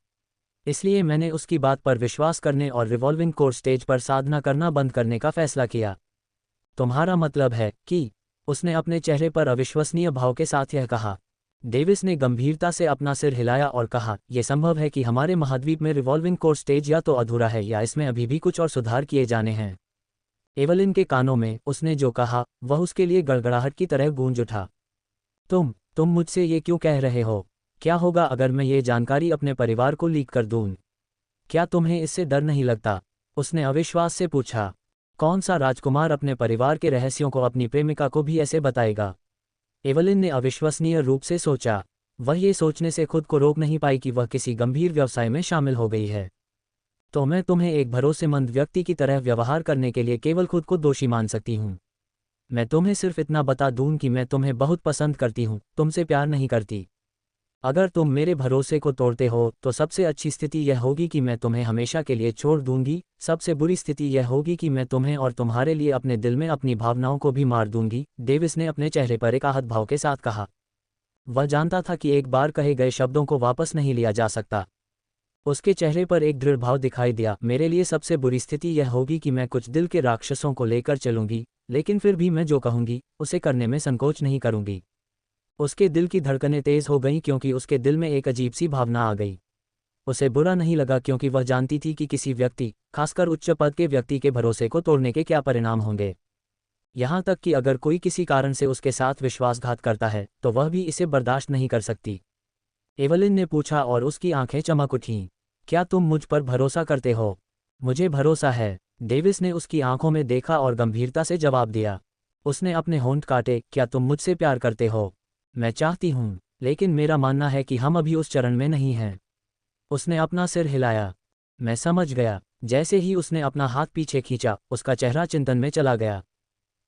इसलिए मैंने उसकी बात पर विश्वास करने और रिवॉल्विंग कोर स्टेज पर साधना करना बंद करने का फैसला किया। तुम्हारा मतलब है कि? उसने अपने चेहरे पर अविश्वसनीय भाव के साथ यह कहा। डेविस ने गंभीरता से अपना सिर हिलाया और कहा, यह संभव है कि हमारे महाद्वीप में रिवॉल्विंग कोर स्टेज या तो अधूरा है या इसमें अभी भी कुछ और सुधार किए जाने हैं। एवलिन के कानों में उसने जो कहा वह उसके लिए गड़गड़ाहट की तरह गूंज उठा। तुम मुझसे ये क्यों कह रहे हो? क्या होगा अगर मैं ये जानकारी अपने परिवार को लीक कर दूं? क्या तुम्हें इससे डर नहीं लगता? उसने अविश्वास से पूछा, कौन सा राजकुमार अपने परिवार के रहस्यों को अपनी प्रेमिका को भी ऐसे बताएगा? एवलिन ने अविश्वसनीय रूप से सोचा। वह ये सोचने से खुद को रोक नहीं पाई कि वह किसी गंभीर व्यवसाय में शामिल हो गई है। तो मैं तुम्हें एक भरोसेमंद व्यक्ति की तरह व्यवहार करने के लिए केवल खुद को दोषी मान सकती हूँ। मैं तुम्हें सिर्फ इतना बता दूं कि मैं तुम्हें बहुत पसंद करती हूँ, तुमसे प्यार नहीं करती। अगर तुम मेरे भरोसे को तोड़ते हो तो सबसे अच्छी स्थिति यह होगी कि मैं तुम्हें हमेशा के लिए छोड़ दूंगी, सबसे बुरी स्थिति यह होगी कि मैं तुम्हें और तुम्हारे लिए अपने दिल में अपनी भावनाओं को भी मार दूंगी, डेविस ने अपने चेहरे पर एक आहत भाव के साथ कहा। वह जानता था कि एक बार कहे गए शब्दों को वापस नहीं लिया जा सकता। उसके चेहरे पर एक दृढ़ भाव दिखाई दिया। मेरे लिए सबसे बुरी स्थिति यह होगी कि मैं कुछ दिल के राक्षसों को लेकर चलूंगी, लेकिन फिर भी मैं जो कहूंगी उसे करने में संकोच नहीं करूंगी। उसके दिल की धड़कनें तेज हो गईं क्योंकि उसके दिल में एक अजीब सी भावना आ गई। उसे बुरा नहीं लगा क्योंकि वह जानती थी कि किसी व्यक्ति, खासकर उच्च पद के व्यक्ति के भरोसे को तोड़ने के क्या परिणाम होंगे। यहाँ तक कि अगर कोई किसी कारण से उसके साथ विश्वासघात करता है तो वह भी इसे बर्दाश्त नहीं कर सकती। एवलिन ने पूछा और उसकी आंखें चमक उठीं। क्या तुम मुझ पर भरोसा करते हो? मुझे भरोसा है, डेविस ने उसकी आंखों में देखा और गंभीरता से जवाब दिया। उसने अपने होंठ काटे। क्या तुम मुझसे प्यार करते हो? मैं चाहती हूँ, लेकिन मेरा मानना है कि हम अभी उस चरण में नहीं हैं। उसने अपना सिर हिलाया। मैं समझ गया। जैसे ही उसने अपना हाथ पीछे खींचा, उसका चेहरा चिंतन में चला गया।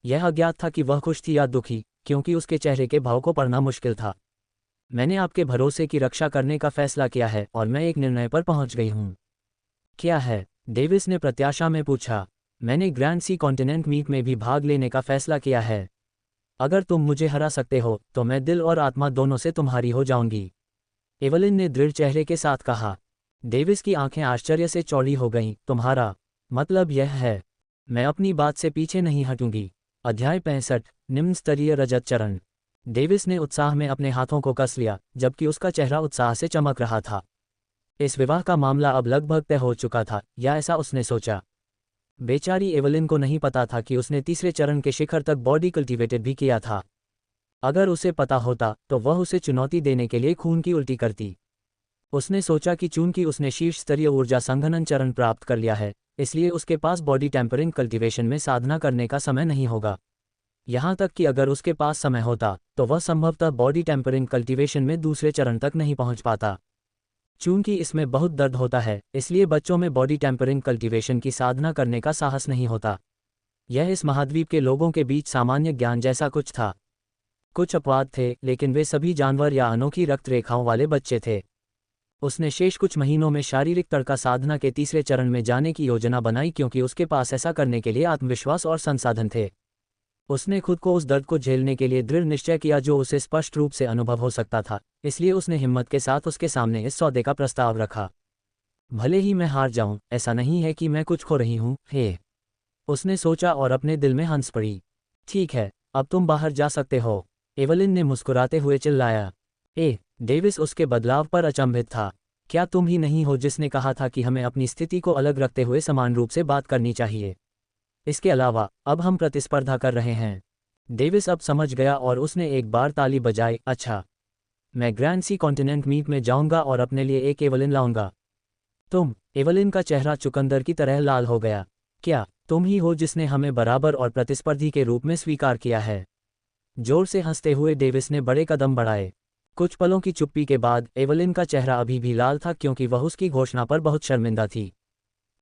यह अज्ञात था कि वह खुश थी या दुखी, क्योंकि उसके चेहरे के भाव को पढ़ना मुश्किल था। मैंने आपके भरोसे की रक्षा करने का फैसला किया है और मैं एक निर्णय पर पहुंच गई हूं। क्या है? डेविस ने प्रत्याशा में पूछा। मैंने ग्रैंड सी कॉन्टिनेंट मीट में भी भाग लेने का फैसला किया है। अगर तुम मुझे हरा सकते हो तो मैं दिल और आत्मा दोनों से तुम्हारी हो जाऊंगी, एवलिन ने दृढ़ चेहरे के साथ कहा। डेविस की आंखें आश्चर्य से चौड़ी हो गईं। तुम्हारा मतलब यह है? मैं अपनी बात से पीछे नहीं हटूंगी। अध्याय 65, निम्न स्तरीय रजत चरण। डेविस ने उत्साह में अपने हाथों को कस लिया, जबकि उसका चेहरा उत्साह से चमक रहा था। इस विवाह का मामला अब लगभग तय हो चुका था, या ऐसा उसने सोचा। बेचारी एवलिन को नहीं पता था कि उसने तीसरे चरण के शिखर तक बॉडी कल्टीवेटेड भी किया था। अगर उसे पता होता तो वह उसे चुनौती देने के लिए खून की उल्टी करती। उसने सोचा कि चूंकि उसने शीर्ष स्तरीय ऊर्जा संघनन चरण प्राप्त कर लिया है, इसलिए उसके पास बॉडी टेम्परिंग कल्टीवेशन में साधना करने का समय नहीं होगा। यहाँ तक कि अगर उसके पास समय होता तो वह संभवतः बॉडी टेम्परिंग कल्टीवेशन में दूसरे चरण तक नहीं पहुँच पाता। चूंकि इसमें बहुत दर्द होता है, इसलिए बच्चों में बॉडी टेम्परिंग कल्टीवेशन की साधना करने का साहस नहीं होता। यह इस महाद्वीप के लोगों के बीच सामान्य ज्ञान जैसा कुछ था। कुछ अपवाद थे, लेकिन वे सभी जानवर या अनोखी रक्त रेखाओं वाले बच्चे थे। उसने शेष कुछ महीनों में शारीरिक तड़का साधना के तीसरे चरण में जाने की योजना बनाई क्योंकि उसके पास ऐसा करने के लिए आत्मविश्वास और संसाधन थे। उसने खुद को उस दर्द को झेलने के लिए दृढ़ निश्चय किया जो उसे स्पष्ट रूप से अनुभव हो सकता था, इसलिए उसने हिम्मत के साथ उसके सामने इस सौदे का प्रस्ताव रखा। भले ही मैं हार जाऊं, ऐसा नहीं है कि मैं कुछ खो रही हूं, हे। उसने सोचा और अपने दिल में हंस पड़ी। ठीक है, अब तुम बाहर जा सकते हो, एवलिन ने मुस्कुराते हुए चिल्लाया। डेविस उसके बदलाव पर अचंभित था। क्या तुम ही नहीं हो जिसने कहा था कि हमें अपनी स्थिति को अलग रखते हुए समान रूप से बात करनी चाहिए? इसके अलावा अब हम प्रतिस्पर्धा कर रहे हैं। डेविस अब समझ गया और उसने एक बार ताली बजाई। अच्छा, मैं ग्रैंड सी कॉन्टिनेंट मीट में जाऊंगा और अपने लिए एक एवलिन लाऊंगा। तुम? एवलिन का चेहरा चुकंदर की तरह लाल हो गया। क्या तुम ही हो जिसने हमें बराबर और प्रतिस्पर्धी के रूप में स्वीकार किया है? जोर से हंसते हुए डेविस ने बड़े कदम बढ़ाए। कुछ पलों की चुप्पी के बाद एवलिन का चेहरा अभी भी लाल था क्योंकि वह उसकी घोषणा पर बहुत शर्मिंदा थी।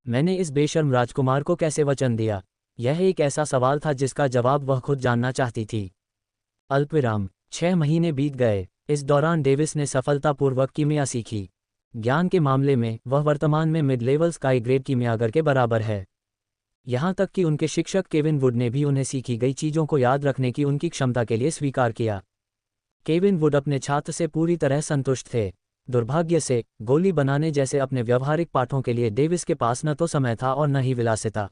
मैंने इस बेशर्म राजकुमार को कैसे वचन दिया? यह एक ऐसा सवाल था जिसका जवाब वह खुद जानना चाहती थी। अल्पविराम। 6 महीने बीत गए। इस दौरान डेविस ने सफलतापूर्वक कीमिया सीखी। ज्ञान के मामले में वह वर्तमान में मिड लेवल स्काई ग्रेड कीमियागर के बराबर है। यहाँ तक कि उनके शिक्षक केविन वुड ने भी उन्हें सीखी गई चीज़ों को याद रखने की उनकी क्षमता के लिए स्वीकार किया। केविन वुड अपने छात्र से पूरी तरह संतुष्ट थे। दुर्भाग्य से, गोली बनाने जैसे अपने व्यवहारिक पाठों के लिए डेविस के पास न तो समय था और न ही विलासिता।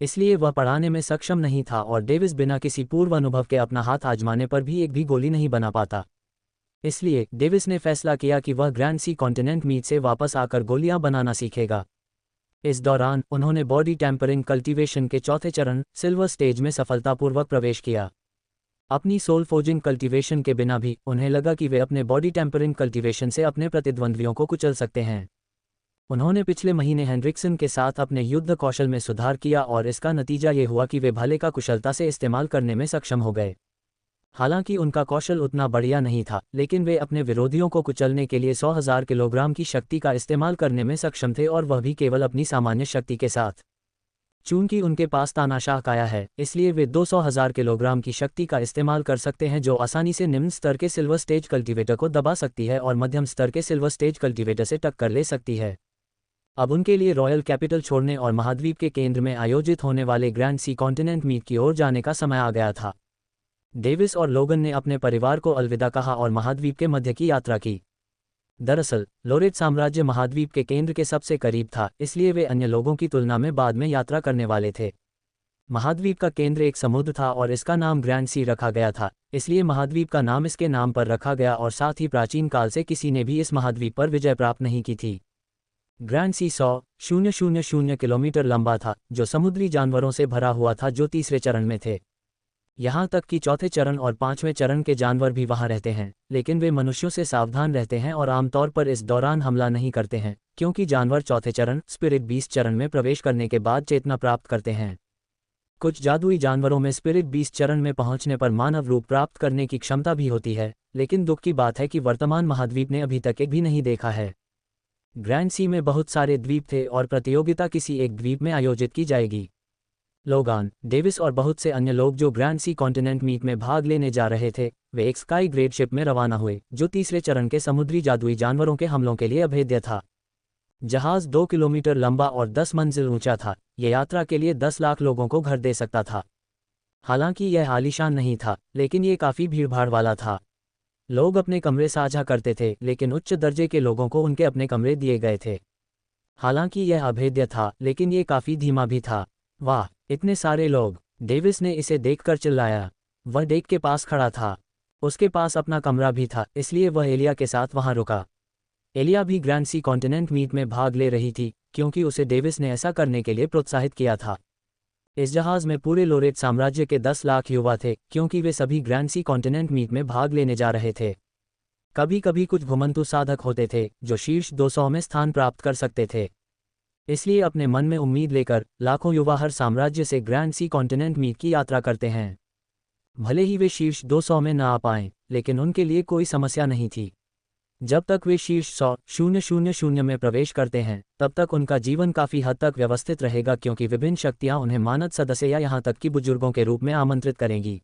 इसलिए वह पढ़ाने में सक्षम नहीं था और डेविस बिना किसी पूर्व अनुभव के अपना हाथ आजमाने पर भी एक भी गोली नहीं बना पाता। इसलिए डेविस ने फैसला किया कि वह ग्रैंड सी कॉन्टिनेंट मीट से वापस आकर गोलियां बनाना सीखेगा। इस दौरान उन्होंने बॉडी टेम्परिंग कल्टीवेशन के चौथे चरण, सिल्वर स्टेज में सफलतापूर्वक प्रवेश किया। अपनी सोल फोजिंग कल्टीवेशन के बिना भी उन्हें लगा कि वे अपने बॉडी टेम्परिंग कल्टीवेशन से अपने प्रतिद्वंद्वियों को कुचल सकते हैं। उन्होंने पिछले महीने हेनरिक्सन के साथ अपने युद्ध कौशल में सुधार किया और इसका नतीजा ये हुआ कि वे भाले का कुशलता से इस्तेमाल करने में सक्षम हो गए। हालांकि उनका कौशल उतना बढ़िया नहीं था, लेकिन वे अपने विरोधियों को कुचलने के लिए 100,000 किलोग्राम की शक्ति का इस्तेमाल करने में सक्षम थे, और वह भी केवल अपनी सामान्य शक्ति के साथ। चूंकि उनके पास तानाशाह काया है, इसलिए वे 200,000 किलोग्राम की शक्ति का इस्तेमाल कर सकते हैं, जो आसानी से निम्न स्तर के सिल्वर स्टेज कल्टीवेटर को दबा सकती है और मध्यम स्तर के सिल्वर स्टेज कल्टीवेटर से टक्कर ले सकती है। अब उनके लिए रॉयल कैपिटल छोड़ने और महाद्वीप के केंद्र में आयोजित होने वाले ग्रैंड सी कॉन्टिनेंट मीट की ओर जाने का समय आ गया था। डेविस और लोगन ने अपने परिवार को अलविदा कहा और महाद्वीप के मध्य की यात्रा की। दरअसल लोरेट साम्राज्य महाद्वीप के केंद्र के सबसे करीब था, इसलिए वे अन्य लोगों की तुलना में बाद में यात्रा करने वाले थे। महाद्वीप का केंद्र एक समुद्र था और इसका नाम ग्रैंड सी रखा गया था, इसलिए महाद्वीप का नाम इसके नाम पर रखा गया, और साथ ही प्राचीन काल से किसी ने भी इस महाद्वीप पर विजय प्राप्त नहीं की थी। ग्रैंड सी 100,000 किलोमीटर लंबा था, जो समुद्री जानवरों से भरा हुआ था जो तीसरे चरण में थे। यहाँ तक कि चौथे चरण और पांचवें चरण के जानवर भी वहाँ रहते हैं, लेकिन वे मनुष्यों से सावधान रहते हैं और आमतौर पर इस दौरान हमला नहीं करते हैं, क्योंकि जानवर चौथे चरण स्पिरिट बीस्ट चरण में प्रवेश करने के बाद चेतना प्राप्त करते हैं। कुछ जादुई जानवरों में स्पिरिट बीस्ट चरण में पहुंचने पर मानव रूप प्राप्त करने की क्षमता भी होती है, लेकिन दुख की बात है कि वर्तमान महाद्वीप ने अभी तक एक भी नहीं देखा है। ग्रैंड सी में बहुत सारे द्वीप थे और प्रतियोगिता किसी एक द्वीप में आयोजित की जाएगी। लोगान, डेविस और बहुत से अन्य लोग जो ग्रैंड सी कॉन्टिनेंट मीट में भाग लेने जा रहे थे, वे एक स्काई ग्रेड शिप में रवाना हुए, जो तीसरे चरण के समुद्री जादुई जानवरों के हमलों के लिए अभेद्य था। जहाज 2 किलोमीटर लंबा और 10 मंजिल ऊंचा था। यह यात्रा के लिए 10 लाख लोगों को घर दे सकता था। हालांकि यह आलीशान नहीं था, लेकिन ये काफ़ी भीड़भाड़ वाला था। लोग अपने कमरे साझा करते थे, लेकिन उच्च दर्जे के लोगों को उनके अपने कमरे दिए गए थे। हालांकि यह अभेद्य था, लेकिन ये काफ़ी धीमा भी था। वाह, इतने सारे लोग! डेविस ने इसे देखकर चिल्लाया। वह डेक के पास खड़ा था। उसके पास अपना कमरा भी था, इसलिए वह एलिया के साथ वहां रुका। एलिया भी ग्रैंड सी कॉन्टिनेंट मीट में भाग ले रही थी, क्योंकि उसे डेविस ने ऐसा करने के लिए प्रोत्साहित किया था। इस जहाज़ में पूरे लोरेट साम्राज्य के 10 लाख युवा थे, क्योंकि वे सभी ग्रैंड सी कॉन्टिनेंट मीट में भाग लेने जा रहे थे। कभी कभी कुछ घुमंतु साधक होते थे, जो शीर्ष 200 में स्थान प्राप्त कर सकते थे। इसलिए अपने मन में उम्मीद लेकर लाखों युवा हर साम्राज्य से ग्रैंड सी कॉन्टिनेंट मीट की यात्रा करते हैं। भले ही वे शीर्ष 200 में न आ पाएं, लेकिन उनके लिए कोई समस्या नहीं थी। जब तक वे शीर्ष 100,000 में प्रवेश करते हैं, तब तक उनका जीवन काफ़ी हद तक व्यवस्थित रहेगा, क्योंकि विभिन्न शक्तियां उन्हें मानद सदस्य या यहाँ तक कि बुजुर्गों के रूप में आमंत्रित करेंगी।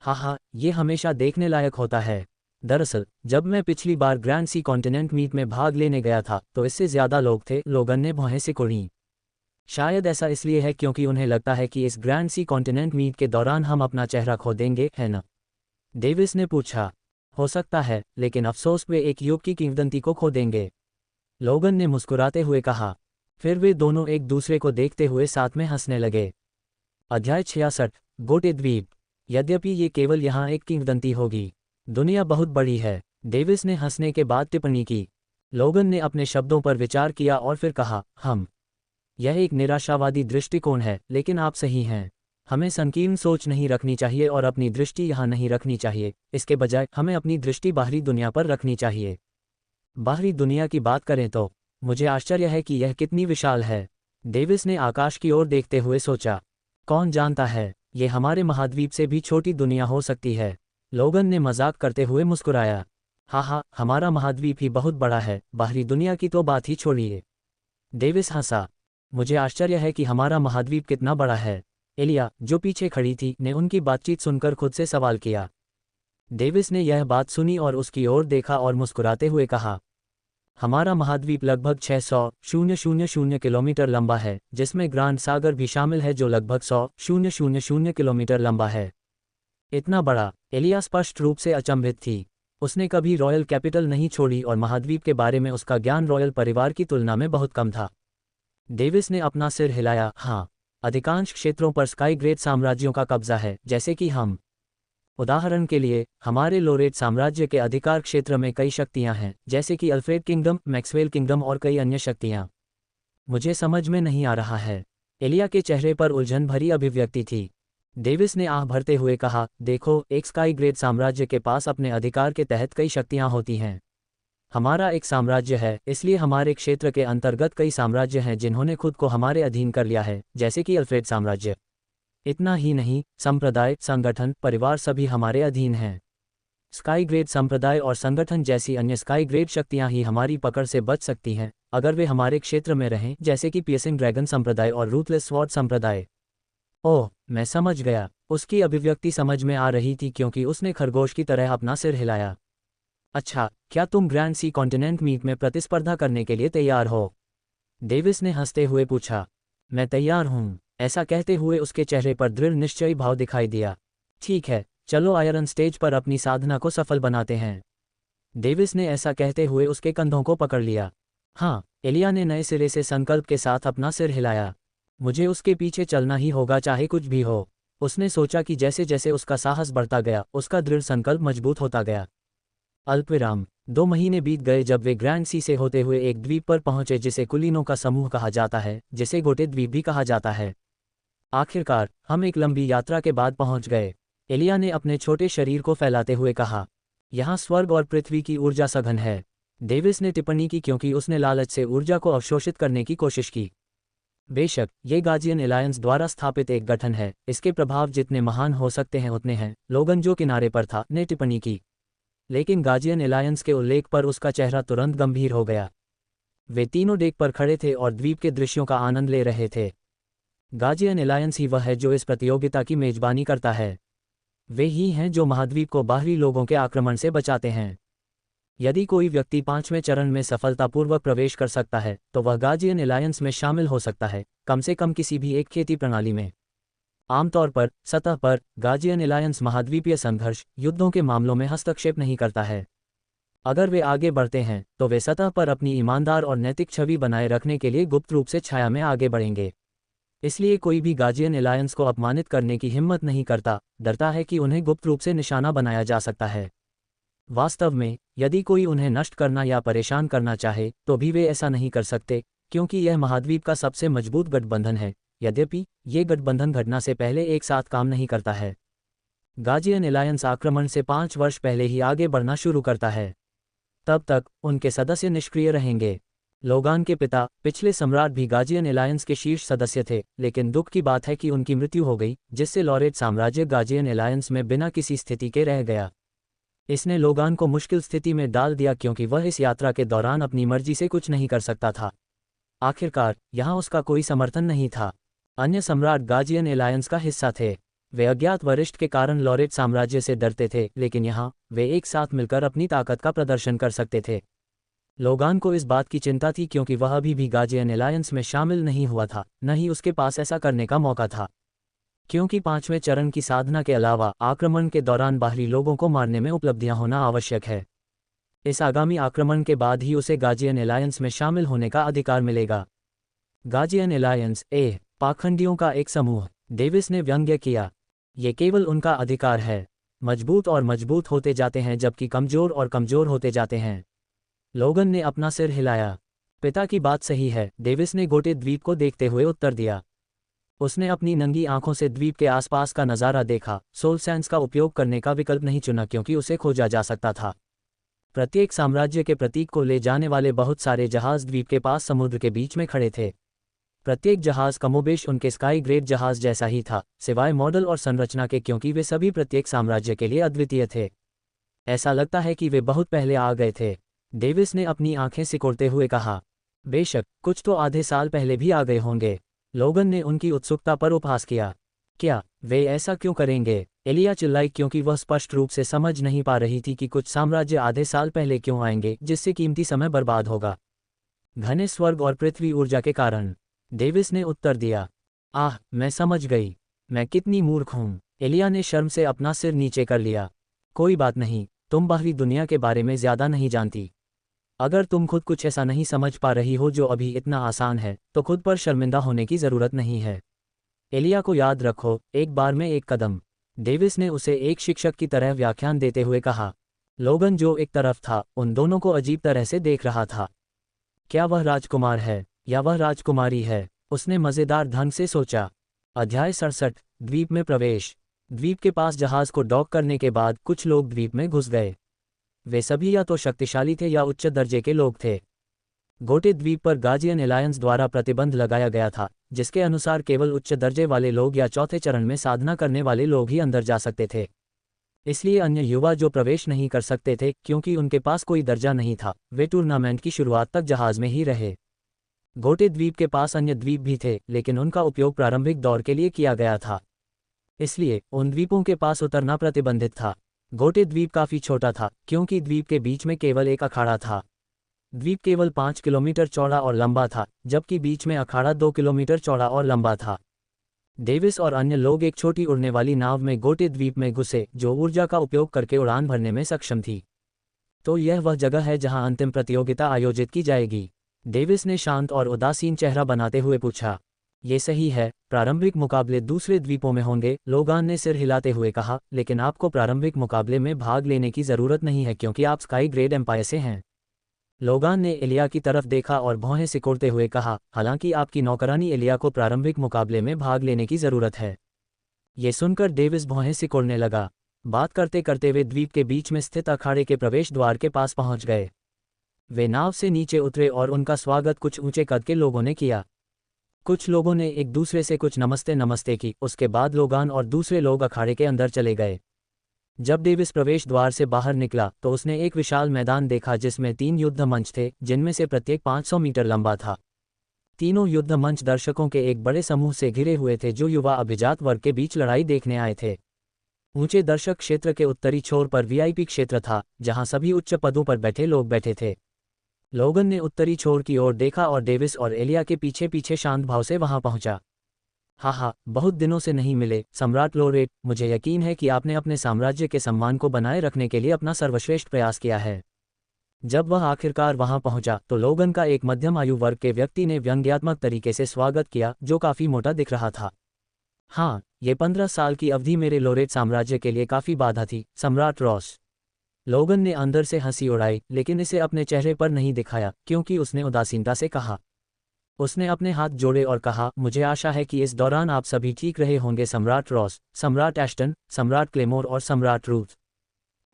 हाँ, ये हमेशा देखने लायक होता है। दरअसल जब मैं पिछली बार ग्रैंड सी कॉन्टिनेंट मीट में भाग लेने गया था, तो इससे ज़्यादा लोग थे। लोगन ने भौहें सिकुड़ी। शायद ऐसा इसलिए है क्योंकि उन्हें लगता है कि इस ग्रैंड सी कॉन्टिनेंट मीट के दौरान हम अपना चेहरा खो देंगे, है ना? डेविस ने पूछा। हो सकता है, लेकिन अफसोस वे एक युग की किंवदंती को खो देंगे, लोगन ने मुस्कुराते हुए कहा। फिर वे दोनों एक दूसरे को देखते हुए साथ में हंसने लगे। अध्याय 66, गोटे द्वीप। यद्यपि ये केवल यहाँ एक किंवदंती होगी, दुनिया बहुत बड़ी है, डेविस ने हंसने के बाद टिप्पणी की। लोगन ने अपने शब्दों पर विचार किया और फिर कहा, यह एक निराशावादी दृष्टिकोण है, लेकिन आप सही हैं। हमें संकीर्ण सोच नहीं रखनी चाहिए और अपनी दृष्टि यहाँ नहीं रखनी चाहिए। इसके बजाय हमें अपनी दृष्टि बाहरी दुनिया पर रखनी चाहिए। बाहरी दुनिया की बात करें तो मुझे आश्चर्य है कि यह कितनी विशाल है। डेविस ने आकाश की ओर देखते हुए सोचा, कौन जानता है, ये हमारे महाद्वीप से भी छोटी दुनिया हो सकती है। लोगन ने मजाक करते हुए मुस्कुराया। हाँ, हमारा महाद्वीप ही बहुत बड़ा है, बाहरी दुनिया की तो बात ही छोड़िए। डेविस हंसा। मुझे आश्चर्य है कि हमारा महाद्वीप कितना बड़ा है। एलिया, जो पीछे खड़ी थी, ने उनकी बातचीत सुनकर खुद से सवाल किया। डेविस ने यह बात सुनी और उसकी ओर देखा और मुस्कुराते हुए कहा, हमारा महाद्वीप लगभग 600,000 किलोमीटर लंबा है, जिसमें ग्रांड सागर भी शामिल है, जो लगभग 100,000 किलोमीटर लंबा है। इतना बड़ा? एलिया स्पष्ट रूप से अचंभित थी। उसने कभी रॉयल कैपिटल नहीं छोड़ी और महाद्वीप के बारे में उसका ज्ञान रॉयल परिवार की तुलना में बहुत कम था। डेविस ने अपना सिर हिलाया। हाँ, अधिकांश क्षेत्रों पर स्काई ग्रेड साम्राज्यों का कब्जा है, जैसे कि हम। उदाहरण के लिए, हमारे लोरेट साम्राज्य के अधिकार क्षेत्र में कई शक्तियां हैं, जैसे कि अल्फ्रेड किंगडम, मैक्सवेल किंगडम और कई अन्य शक्तियां। मुझे समझ में नहीं आ रहा है। एलिया के चेहरे पर उलझन भरी अभिव्यक्ति थी। डेविस ने आह भरते हुए कहा, देखो, एक स्काई ग्रेड साम्राज्य के पास अपने अधिकार के तहत कई शक्तियां होती हैं। हमारा एक साम्राज्य है, इसलिए हमारे क्षेत्र के अंतर्गत कई साम्राज्य हैं जिन्होंने खुद को हमारे अधीन कर लिया है, जैसे कि अल्फ्रेड साम्राज्य। इतना ही नहीं, संप्रदाय, संगठन, परिवार सभी हमारे अधीन हैं। स्काई ग्रेड संप्रदाय और संगठन जैसी अन्य स्काई ग्रेड शक्तियां ही हमारी पकड़ से बच सकती हैं, अगर वे हमारे क्षेत्र में रहें, जैसे कि पियर्सिंग ड्रैगन संप्रदाय और रूथलेस स्वॉर्ड संप्रदाय। ओह, मैं समझ गया। उसकी अभिव्यक्ति समझ में आ रही थी क्योंकि उसने खरगोश की तरह अपना सिर हिलाया। अच्छा, क्या तुम ग्रैंड सी कॉन्टिनेंट मीट में प्रतिस्पर्धा करने के लिए तैयार हो? डेविस ने हंसते हुए पूछा। मैं तैयार हूँ। ऐसा कहते हुए उसके चेहरे पर दृढ़ निश्चयी भाव दिखाई दिया। ठीक है, चलो आयरन स्टेज पर अपनी साधना को सफल बनाते हैं। डेविस ने ऐसा कहते हुए उसके कंधों को पकड़ लिया। हाँ, एलिया ने नए सिरे से संकल्प के साथ अपना सिर हिलाया। मुझे उसके पीछे चलना ही होगा चाहे कुछ भी हो। उसने सोचा कि जैसे जैसे उसका साहस बढ़ता गया, उसका दृढ़ संकल्प मजबूत होता गया। अल्पविराम। 2 महीने बीत गए जब वे ग्रैंड सी से होते हुए एक द्वीप पर पहुंचे जिसे कुलीनों का समूह कहा जाता है, जिसे गोटे द्वीप भी कहा जाता है। आखिरकार हम एक लंबी यात्रा के बाद पहुंच गए। एलिया ने अपने छोटे शरीर को फैलाते हुए कहा। यहाँ स्वर्ग और पृथ्वी की ऊर्जा सघन है। डेविस ने टिप्पणी की क्योंकि उसने लालच से ऊर्जा को अवशोषित करने की कोशिश की। बेशक, ये गार्जियन एलायंस द्वारा स्थापित एक गठन है, इसके प्रभाव जितने महान हो सकते हैं उतने हैं। लोगन, जो किनारे पर था, ने टिप्पणी की। लेकिन गार्जियन एलायंस के उल्लेख पर उसका चेहरा तुरंत गंभीर हो गया। वे तीनों डेक पर खड़े थे और द्वीप के दृश्यों का आनंद ले रहे थे। गार्जियन एलायंस ही वह है जो इस प्रतियोगिता की मेजबानी करता है। वे ही हैं जो महाद्वीप को बाहरी लोगों के आक्रमण से बचाते हैं। यदि कोई व्यक्ति 5वें चरण में सफलतापूर्वक प्रवेश कर सकता है, तो वह गार्जियन एलायंस में शामिल हो सकता है, कम से कम किसी भी एक खेती प्रणाली में। आमतौर पर, सतह पर, गार्जियन एलायंस महाद्वीपीय संघर्ष, युद्धों के मामलों में हस्तक्षेप नहीं करता है। अगर वे आगे बढ़ते हैं, तो वे सतह पर अपनी ईमानदार और नैतिक छवि बनाए रखने के लिए गुप्त रूप से छाया में आगे बढ़ेंगे। इसलिए कोई भी गार्जियन एलायंस को अपमानित करने की हिम्मत नहीं करता, डरता है कि उन्हें गुप्त रूप से निशाना बनाया जा सकता है। वास्तव में, यदि कोई उन्हें नष्ट करना या परेशान करना चाहे, तो भी वे ऐसा नहीं कर सकते, क्योंकि यह महाद्वीप का सबसे मजबूत गठबंधन है। यद्यपि, ये गठबंधन घटना से पहले एक साथ काम नहीं करता है। गार्जियन एलायंस आक्रमण से 5 वर्ष पहले ही आगे बढ़ना शुरू करता है। तब तक, उनके सदस्य निष्क्रिय रहेंगे। लोगान के पिता, पिछले सम्राट भी गार्जियन एलायंस के शीर्ष सदस्य थे, लेकिन दुख की बात है कि उनकी मृत्यु हो गई, जिससे लॉरेट साम्राज्य गार्जियन एलायंस में बिना किसी स्थिति के रह गया। इसने लोगान को मुश्किल स्थिति में डाल दिया क्योंकि वह इस यात्रा के दौरान अपनी मर्जी से कुछ नहीं कर सकता था। आखिरकार, यहाँ उसका कोई समर्थन नहीं था। अन्य सम्राट गार्जियन एलायंस का हिस्सा थे। वे अज्ञात वरिष्ठ के कारण लॉरेट साम्राज्य से डरते थे, लेकिन यहाँ, वे एक साथ मिलकर अपनी ताकत का प्रदर्शन कर सकते थे। लोगान को इस बात की चिंता थी क्योंकि वह अभी भी गार्जियन एलायंस में शामिल नहीं हुआ था, न ही उसके पास ऐसा करने का मौका था। क्योंकि 5वें चरण की साधना के अलावा आक्रमण के दौरान बाहरी लोगों को मारने में उपलब्धियां होना आवश्यक है। इस आगामी आक्रमण के बाद ही उसे गार्जियन एलायंस में शामिल होने का अधिकार मिलेगा। गार्जियन एलायंस पाखंडियों का एक समूह, डेविस ने व्यंग्य किया। ये केवल उनका अधिकार है। मजबूत और मजबूत होते जाते हैं जबकि कमजोर और कमजोर होते जाते हैं। लोगन ने अपना सिर हिलाया। पिता की बात सही है, डेविस ने गोटे द्वीप को देखते हुए उत्तर दिया। उसने अपनी नंगी आंखों से द्वीप के आसपास का नज़ारा देखा। सोल सैंड्स का उपयोग करने का विकल्प नहीं चुना क्योंकि उसे खोजा जा सकता था। प्रत्येक साम्राज्य के प्रतीक को ले जाने वाले बहुत सारे जहाज द्वीप के पास समुद्र के बीच में खड़े थे। प्रत्येक जहाज कमोबेश उनके स्काई ग्रेड जहाज जैसा ही था, सिवाय मॉडल और संरचना के, क्योंकि वे सभी प्रत्येक साम्राज्य के लिए अद्वितीय थे। ऐसा लगता है कि वे बहुत पहले आ गए थे, डेविस ने अपनी आंखें सिकोड़ते हुए कहा। बेशक, कुछ तो आधे साल पहले भी आ गए होंगे। लोगन ने उनकी उत्सुकता पर उपहास किया। क्या वे ऐसा क्यों करेंगे? एलिया चिल्लाई क्योंकि वह स्पष्ट रूप से समझ नहीं पा रही थी कि कुछ साम्राज्य आधे साल पहले क्यों आएंगे, जिससे कीमती समय बर्बाद होगा। घने स्वर्ग और पृथ्वी ऊर्जा के कारण, डेविस ने उत्तर दिया। आह, मैं समझ गई। मैं कितनी मूर्ख हूँ। एलिया ने शर्म से अपना सिर नीचे कर लिया। कोई बात नहीं, तुम बाहरी दुनिया के बारे में ज्यादा नहीं जानती। अगर तुम खुद कुछ ऐसा नहीं समझ पा रही हो जो अभी इतना आसान है, तो खुद पर शर्मिंदा होने की जरूरत नहीं है। एलिया को याद रखो, एक बार में एक कदम, डेविस ने उसे एक शिक्षक की तरह व्याख्यान देते हुए कहा। लोगन, जो एक तरफ था, उन दोनों को अजीब तरह से देख रहा था। क्या वह राजकुमार है या वह राजकुमारी है? उसने मजेदार ढंग से सोचा। अध्याय 67, द्वीप में प्रवेश। द्वीप के पास जहाज को डॉक करने के बाद कुछ लोग द्वीप में घुस गए। वे सभी या तो शक्तिशाली थे या उच्च दर्जे के लोग थे। गोटे द्वीप पर गाजियन एलायंस द्वारा प्रतिबंध लगाया गया था, जिसके अनुसार केवल उच्च दर्जे वाले लोग या चौथे चरण में साधना करने वाले लोग ही अंदर जा सकते थे। इसलिए अन्य युवा जो प्रवेश नहीं कर सकते थे क्योंकि उनके पास कोई दर्जा नहीं था, वे टूर्नामेंट की शुरुआत तक जहाज में ही रहे। गोटे द्वीप के पास अन्य द्वीप भी थे, लेकिन उनका उपयोग प्रारंभिक दौर के लिए किया गया था, इसलिए उन द्वीपों के पास उतरना प्रतिबंधित था। गोटे द्वीप काफ़ी छोटा था क्योंकि द्वीप के बीच में केवल एक अखाड़ा था। द्वीप केवल 5 किलोमीटर चौड़ा और लंबा था, जबकि बीच में अखाड़ा 2 किलोमीटर चौड़ा और लंबा था। डेविस और अन्य लोग एक छोटी उड़ने वाली नाव में गोटे द्वीप में घुसे, जो ऊर्जा का उपयोग करके उड़ान भरने में सक्षम थी। तो यह वह जगह है जहां अंतिम प्रतियोगिता आयोजित की जाएगी। डेविस ने शांत और उदासीन चेहरा बनाते हुए पूछा। ये सही है, प्रारंभिक मुकाबले दूसरे द्वीपों में होंगे, लोगान ने सिर हिलाते हुए कहा, लेकिन आपको प्रारंभिक मुकाबले में भाग लेने की ज़रूरत नहीं है क्योंकि आप स्काई ग्रेड एम्पायर से हैं। लोगान ने एलिया की तरफ देखा और भौहें सिकोड़ते हुए कहा, हालांकि आपकी नौकरानी एलिया को प्रारंभिक मुकाबले में भाग लेने की ज़रूरत है। ये सुनकर डेविस भौहें सिकोड़ने लगा। बात करते करते वे द्वीप के बीच में स्थित अखाड़े के प्रवेश द्वार के पास पहुंच गए। वे नाव से नीचे उतरे और उनका स्वागत कुछ ऊंचे कद के लोगों ने किया। कुछ लोगों ने एक दूसरे से कुछ नमस्ते नमस्ते की। उसके बाद लोगान और दूसरे लोग अखाड़े के अंदर चले गए। जब डेविस प्रवेश द्वार से बाहर निकला तो उसने एक विशाल मैदान देखा जिसमें 3 युद्ध मंच थे, जिनमें से प्रत्येक 500 मीटर लंबा था। तीनों युद्ध मंच दर्शकों के एक बड़े समूह से घिरे हुए थे जो युवा अभिजात वर्ग के बीच लड़ाई देखने आए थे। ऊंचे दर्शक क्षेत्र के उत्तरी छोर पर वीआईपी क्षेत्र था, जहां सभी उच्च पदों पर बैठे लोग बैठे थे। लोगन ने उत्तरी छोर की ओर देखा और डेविस और एलिया के पीछे पीछे शांत भाव से वहां पहुंचा। हाँ, बहुत दिनों से नहीं मिले, सम्राट लोरेट। मुझे यकीन है कि आपने अपने साम्राज्य के सम्मान को बनाए रखने के लिए अपना सर्वश्रेष्ठ प्रयास किया है। जब वह आखिरकार वहां पहुंचा तो लोगन का एक मध्यम आयु वर्ग के व्यक्ति ने व्यंग्यात्मक तरीके से स्वागत किया, जो काफ़ी मोटा दिख रहा था। हाँ, ये 15 साल की अवधि मेरे लोरेट साम्राज्य के लिए काफ़ी बाधा थी, सम्राट रॉस। लोगन ने अंदर से हंसी उड़ाई, लेकिन इसे अपने चेहरे पर नहीं दिखाया क्योंकि उसने उदासीनता से कहा। उसने अपने हाथ जोड़े और कहा, मुझे आशा है कि इस दौरान आप सभी ठीक रहे होंगे सम्राट रॉस, सम्राट एस्टन, सम्राट क्लेमोर और सम्राट रूथ।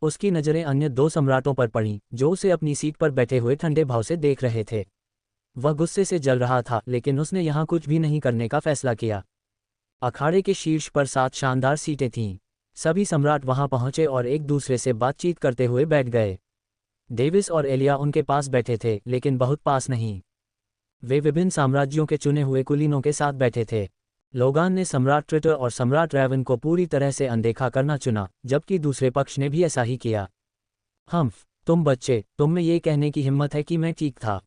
उसकी नज़रें अन्य 2 सम्राटों पर पड़ीं, जो उसे अपनी सीट पर बैठे हुए ठंडे भाव से देख रहे थे। वह गुस्से से जल रहा था, लेकिन उसने यहाँ कुछ भी नहीं करने का फैसला किया। अखाड़े के शीर्ष पर 7 शानदार सीटें थीं। सभी सम्राट वहां पहुंचे और एक दूसरे से बातचीत करते हुए बैठ गए। डेविस और एलिया उनके पास बैठे थे, लेकिन बहुत पास नहीं। वे विभिन्न साम्राज्यों के चुने हुए कुलीनों के साथ बैठे थे। लोगान ने सम्राट ट्रिटर और सम्राट रैवन को पूरी तरह से अनदेखा करना चुना, जबकि दूसरे पक्ष ने भी ऐसा ही किया। तुम बच्चे, तुम में ये कहने की हिम्मत है कि मैं ठीक था।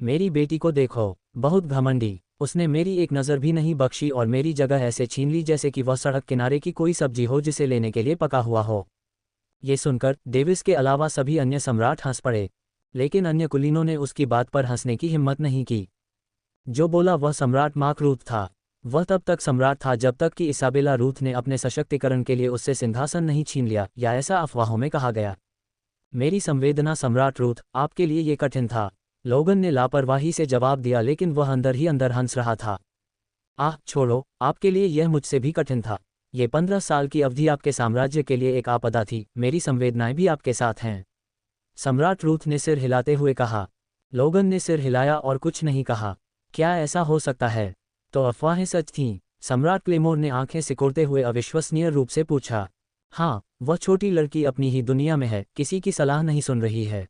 मेरी बेटी को देखो, बहुत घमंडी। उसने मेरी एक नज़र भी नहीं बख्शी और मेरी जगह ऐसे छीन ली जैसे कि वह सड़क किनारे की कोई सब्जी हो जिसे लेने के लिए पका हुआ हो। ये सुनकर डेविस के अलावा सभी अन्य सम्राट हंस पड़े, लेकिन अन्य कुलीनों ने उसकी बात पर हंसने की हिम्मत नहीं की। जो बोला वह सम्राट मार्क रूथ था। वह तब तक सम्राट था जब तक कि इसाबेला रूथ ने अपने सशक्तिकरण के लिए उससे सिंहासन नहीं छीन लिया, या ऐसा अफवाहों में कहा गया। मेरी संवेदना सम्राट रूथ, आपके लिए ये कठिन था। लोगन ने लापरवाही से जवाब दिया, लेकिन वह अंदर ही अंदर हंस रहा था। छोड़ो, आपके लिए यह मुझसे भी कठिन था। ये 15 साल की अवधि आपके साम्राज्य के लिए एक आपदा थी। मेरी संवेदनाएं भी आपके साथ हैं। सम्राट रूथ ने सिर हिलाते हुए कहा। लोगन ने सिर हिलाया और कुछ नहीं कहा। क्या ऐसा हो सकता है? तो अफवाहें सच थीं? सम्राट क्लेमोर ने आंखें सिकोड़ते हुए अविश्वसनीय रूप से पूछा। हाँ, वह छोटी लड़की अपनी ही दुनिया में है, किसी की सलाह नहीं सुन रही है।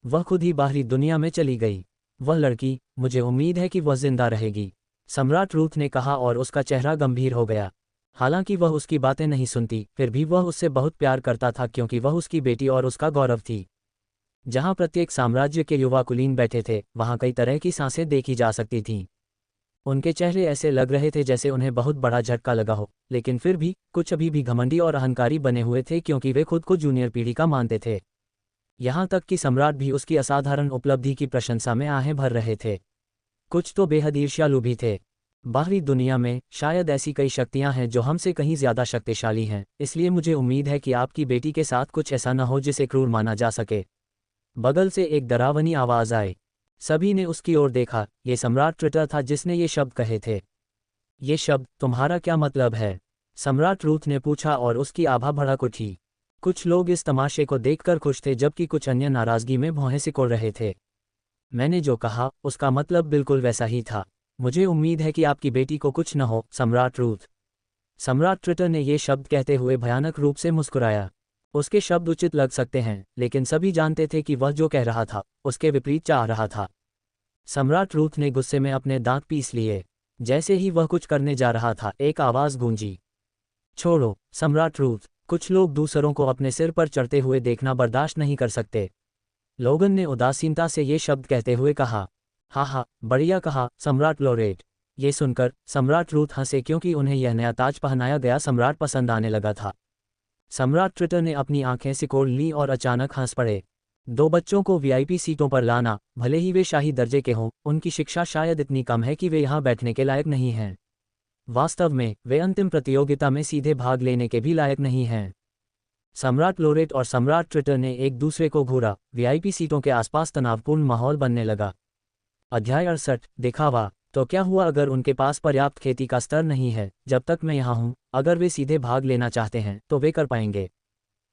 वह खुद ही बाहरी दुनिया में चली गई। वह लड़की, मुझे उम्मीद है कि वह जिंदा रहेगी, सम्राट रूथ ने कहा और उसका चेहरा गंभीर हो गया। हालांकि वह उसकी बातें नहीं सुनती, फिर भी वह उससे बहुत प्यार करता था क्योंकि वह उसकी बेटी और उसका गौरव थी। जहां प्रत्येक साम्राज्य के युवा कुलीन बैठे थे, वहां कई तरह की सांसें देखी जा सकती थीं। उनके चेहरे ऐसे लग रहे थे जैसे उन्हें बहुत बड़ा झटका लगा हो, लेकिन फिर भी कुछ अभी भी घमंडी और अहंकारी बने हुए थे क्योंकि वे खुद को जूनियर पीढ़ी का मानते थे। यहाँ तक कि सम्राट भी उसकी असाधारण उपलब्धि की प्रशंसा में आहें भर रहे थे। कुछ तो बेहद ईर्ष्यालु भी थे। बाहरी दुनिया में शायद ऐसी कई शक्तियां हैं जो हमसे कहीं ज्यादा शक्तिशाली हैं, इसलिए मुझे उम्मीद है कि आपकी बेटी के साथ कुछ ऐसा न हो जिसे क्रूर माना जा सके। बगल से एक डरावनी आवाज आई। सभी ने उसकी ओर देखा। ये सम्राट ट्रिटर था जिसने ये शब्द कहे थे। ये शब्द, तुम्हारा क्या मतलब है? सम्राट रूथ ने पूछा और उसकी आभा भड़क उठी। कुछ लोग इस तमाशे को देखकर खुश थे जबकि कुछ अन्य नाराजगी में भौहें सिकोड़ रहे थे। मैंने जो कहा उसका मतलब बिल्कुल वैसा ही था। मुझे उम्मीद है कि आपकी बेटी को कुछ न हो, सम्राट रूथ। सम्राट ट्रिटर ने ये शब्द कहते हुए भयानक रूप से मुस्कुराया। उसके शब्द उचित लग सकते हैं, लेकिन सभी जानते थे कि वह जो कह रहा था उसके विपरीत चाह रहा था। सम्राट रूथ ने गुस्से में अपने दांत पीस लिए। जैसे ही वह कुछ करने जा रहा था, एक आवाज़ गूंजी, छोड़ो सम्राट रूथ। कुछ लोग दूसरों को अपने सिर पर चढ़ते हुए देखना बर्दाश्त नहीं कर सकते। लोगन ने उदासीनता से ये शब्द कहते हुए कहा, हाँ हाँ, बढ़िया कहा सम्राट लोरेट। ये सुनकर सम्राट रूथ हंसे क्योंकि उन्हें यह नया ताज पहनाया गया सम्राट पसंद आने लगा था। सम्राट ट्रिटर ने अपनी आंखें सिकोड़ लीं और अचानक हंस पड़े। 2 बच्चों को वीआईपी सीटों पर लाना, भले ही वे शाही दर्जे के हों, उनकी शिक्षा शायद इतनी कम है कि वे यहाँ बैठने के लायक नहीं हैं। वास्तव में वे अंतिम प्रतियोगिता में सीधे भाग लेने के भी लायक नहीं हैं। सम्राट लोरेट और सम्राट ट्रिटर ने एक दूसरे को घूरा। वीआईपी सीटों के आसपास तनावपूर्ण माहौल बनने लगा। अध्याय 68, दिखावा। तो क्या हुआ अगर उनके पास पर्याप्त खेती का स्तर नहीं है? जब तक मैं यहाँ हूँ, अगर वे सीधे भाग लेना चाहते हैं तो वे कर पाएंगे।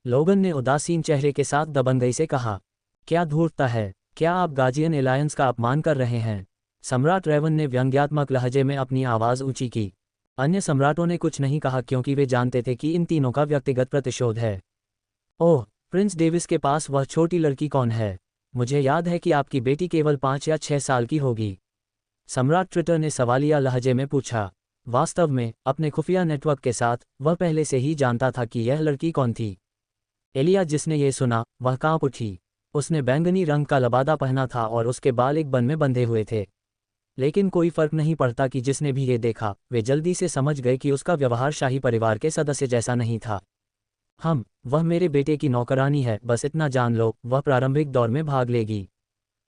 लोगन ने उदासीन चेहरे के साथ दबंगई से कहा, क्या धूर्तता है? क्या आप गार्जियन एलायंस का अपमान कर रहे हैं? सम्राट रेवन ने व्यंग्यात्मक लहजे में अपनी आवाज़ ऊंची की। अन्य सम्राटों ने कुछ नहीं कहा क्योंकि वे जानते थे कि इन तीनों का व्यक्तिगत प्रतिशोध है। ओह, प्रिंस डेविस के पास वह छोटी लड़की कौन है? मुझे याद है कि आपकी बेटी केवल 5 या 6 साल की होगी। सम्राट ट्रिटर ने सवालिया लहजे में पूछा। वास्तव में अपने खुफिया नेटवर्क के साथ वह पहले से ही जानता था कि यह लड़की कौन थी। एलिया जिसने ये सुना वह कांप उठी। उसने बैंगनी रंग का लबादा पहना था और उसके बाल एक बन में बंधे हुए थे। लेकिन कोई फर्क नहीं पड़ता कि जिसने भी ये देखा, वे जल्दी से समझ गए कि उसका व्यवहार शाही परिवार के सदस्य जैसा नहीं था। वह मेरे बेटे की नौकरानी है, बस इतना जान लो, वह प्रारंभिक दौर में भाग लेगी।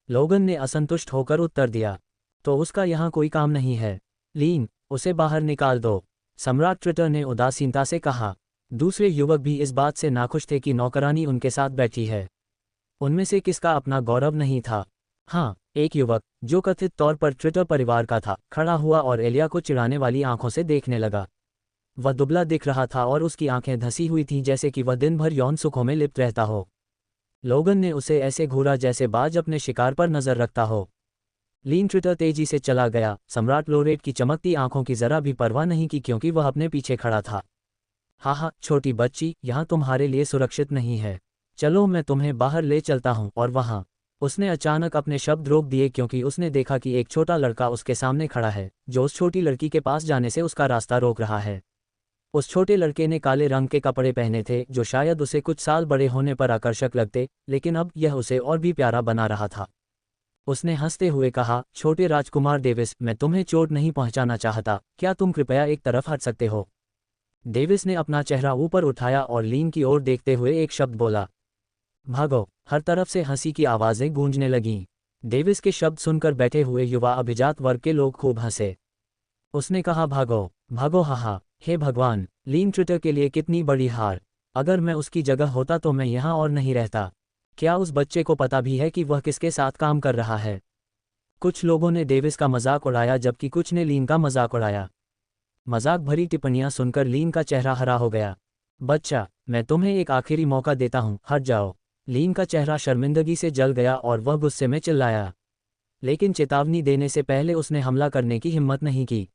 लोगन ने असंतुष्ट होकर उत्तर दिया, तो उसका यहाँ कोई काम नहीं है। लीन, उसे बाहर निकाल दो। सम्राट ट्रिटर ने उदासीनता से कहा। दूसरे युवक भी इस बात से नाखुश थे कि नौकरानी उनके साथ बैठी है। उनमें से किसका अपना गौरव नहीं था? हाँ, एक युवक, जो कथित तौर पर ट्रिटर परिवार का था, खड़ा हुआ और एलिया को चिढ़ाने वाली आंखों से देखने लगा। वह दुबला दिख रहा था और उसकी आंखें धंसी हुई थीं जैसे कि वह दिन भर यौन सुखों में लिप्त रहता हो। लोगन ने उसे ऐसे घूरा जैसे बाज अपने शिकार पर नजर रखता हो। लीन ट्रिटर तेजी से चला गया। सम्राट लोरेट की चमकती आंखों की जरा भी परवाह नहीं की क्योंकि वह अपने पीछे खड़ा था। हाँ, छोटी बच्ची, यहाँ तुम्हारे लिए सुरक्षित नहीं है। चलो मैं तुम्हें बाहर ले चलता हूँ। और वहाँ उसने अचानक अपने शब्द रोक दिए क्योंकि उसने देखा कि एक छोटा लड़का उसके सामने खड़ा है, जो उस छोटी लड़की के पास जाने से उसका रास्ता रोक रहा है। उस छोटे लड़के ने काले रंग के कपड़े पहने थे जो शायद उसे कुछ साल बड़े होने पर आकर्षक लगते, लेकिन अब यह उसे और भी प्यारा बना रहा था। उसने हंसते हुए कहा, छोटे राजकुमार डेविस, मैं तुम्हें चोट नहीं पहुंचाना चाहता, क्या तुम कृपया एक तरफ हट सकते हो? डेविस ने अपना चेहरा ऊपर उठाया और लीन की ओर देखते हुए एक शब्द बोला, भागो। हर तरफ से हंसी की आवाज़ें गूंजने लगीं। डेविस के शब्द सुनकर बैठे हुए युवा अभिजात वर्ग के लोग खूब हंसे। उसने कहा, भागो भागो, हाहा, हे भगवान, लीन ट्रिटर के लिए कितनी बड़ी हार। अगर मैं उसकी जगह होता तो मैं यहाँ और नहीं रहता। क्या उस बच्चे को पता भी है कि वह किसके साथ काम कर रहा है? कुछ लोगों ने डेविस का मजाक उड़ाया जबकि कुछ ने लीन का मजाक उड़ाया। मजाक भरी टिप्पणियां सुनकर लीन का चेहरा हरा हो गया। बच्चा, मैं तुम्हें एक आखिरी मौका देता हूँ, हट जाओ। लीन का चेहरा शर्मिंदगी से जल गया और वह गुस्से में चिल्लाया। लेकिन चेतावनी देने से पहले उसने हमला करने की हिम्मत नहीं की।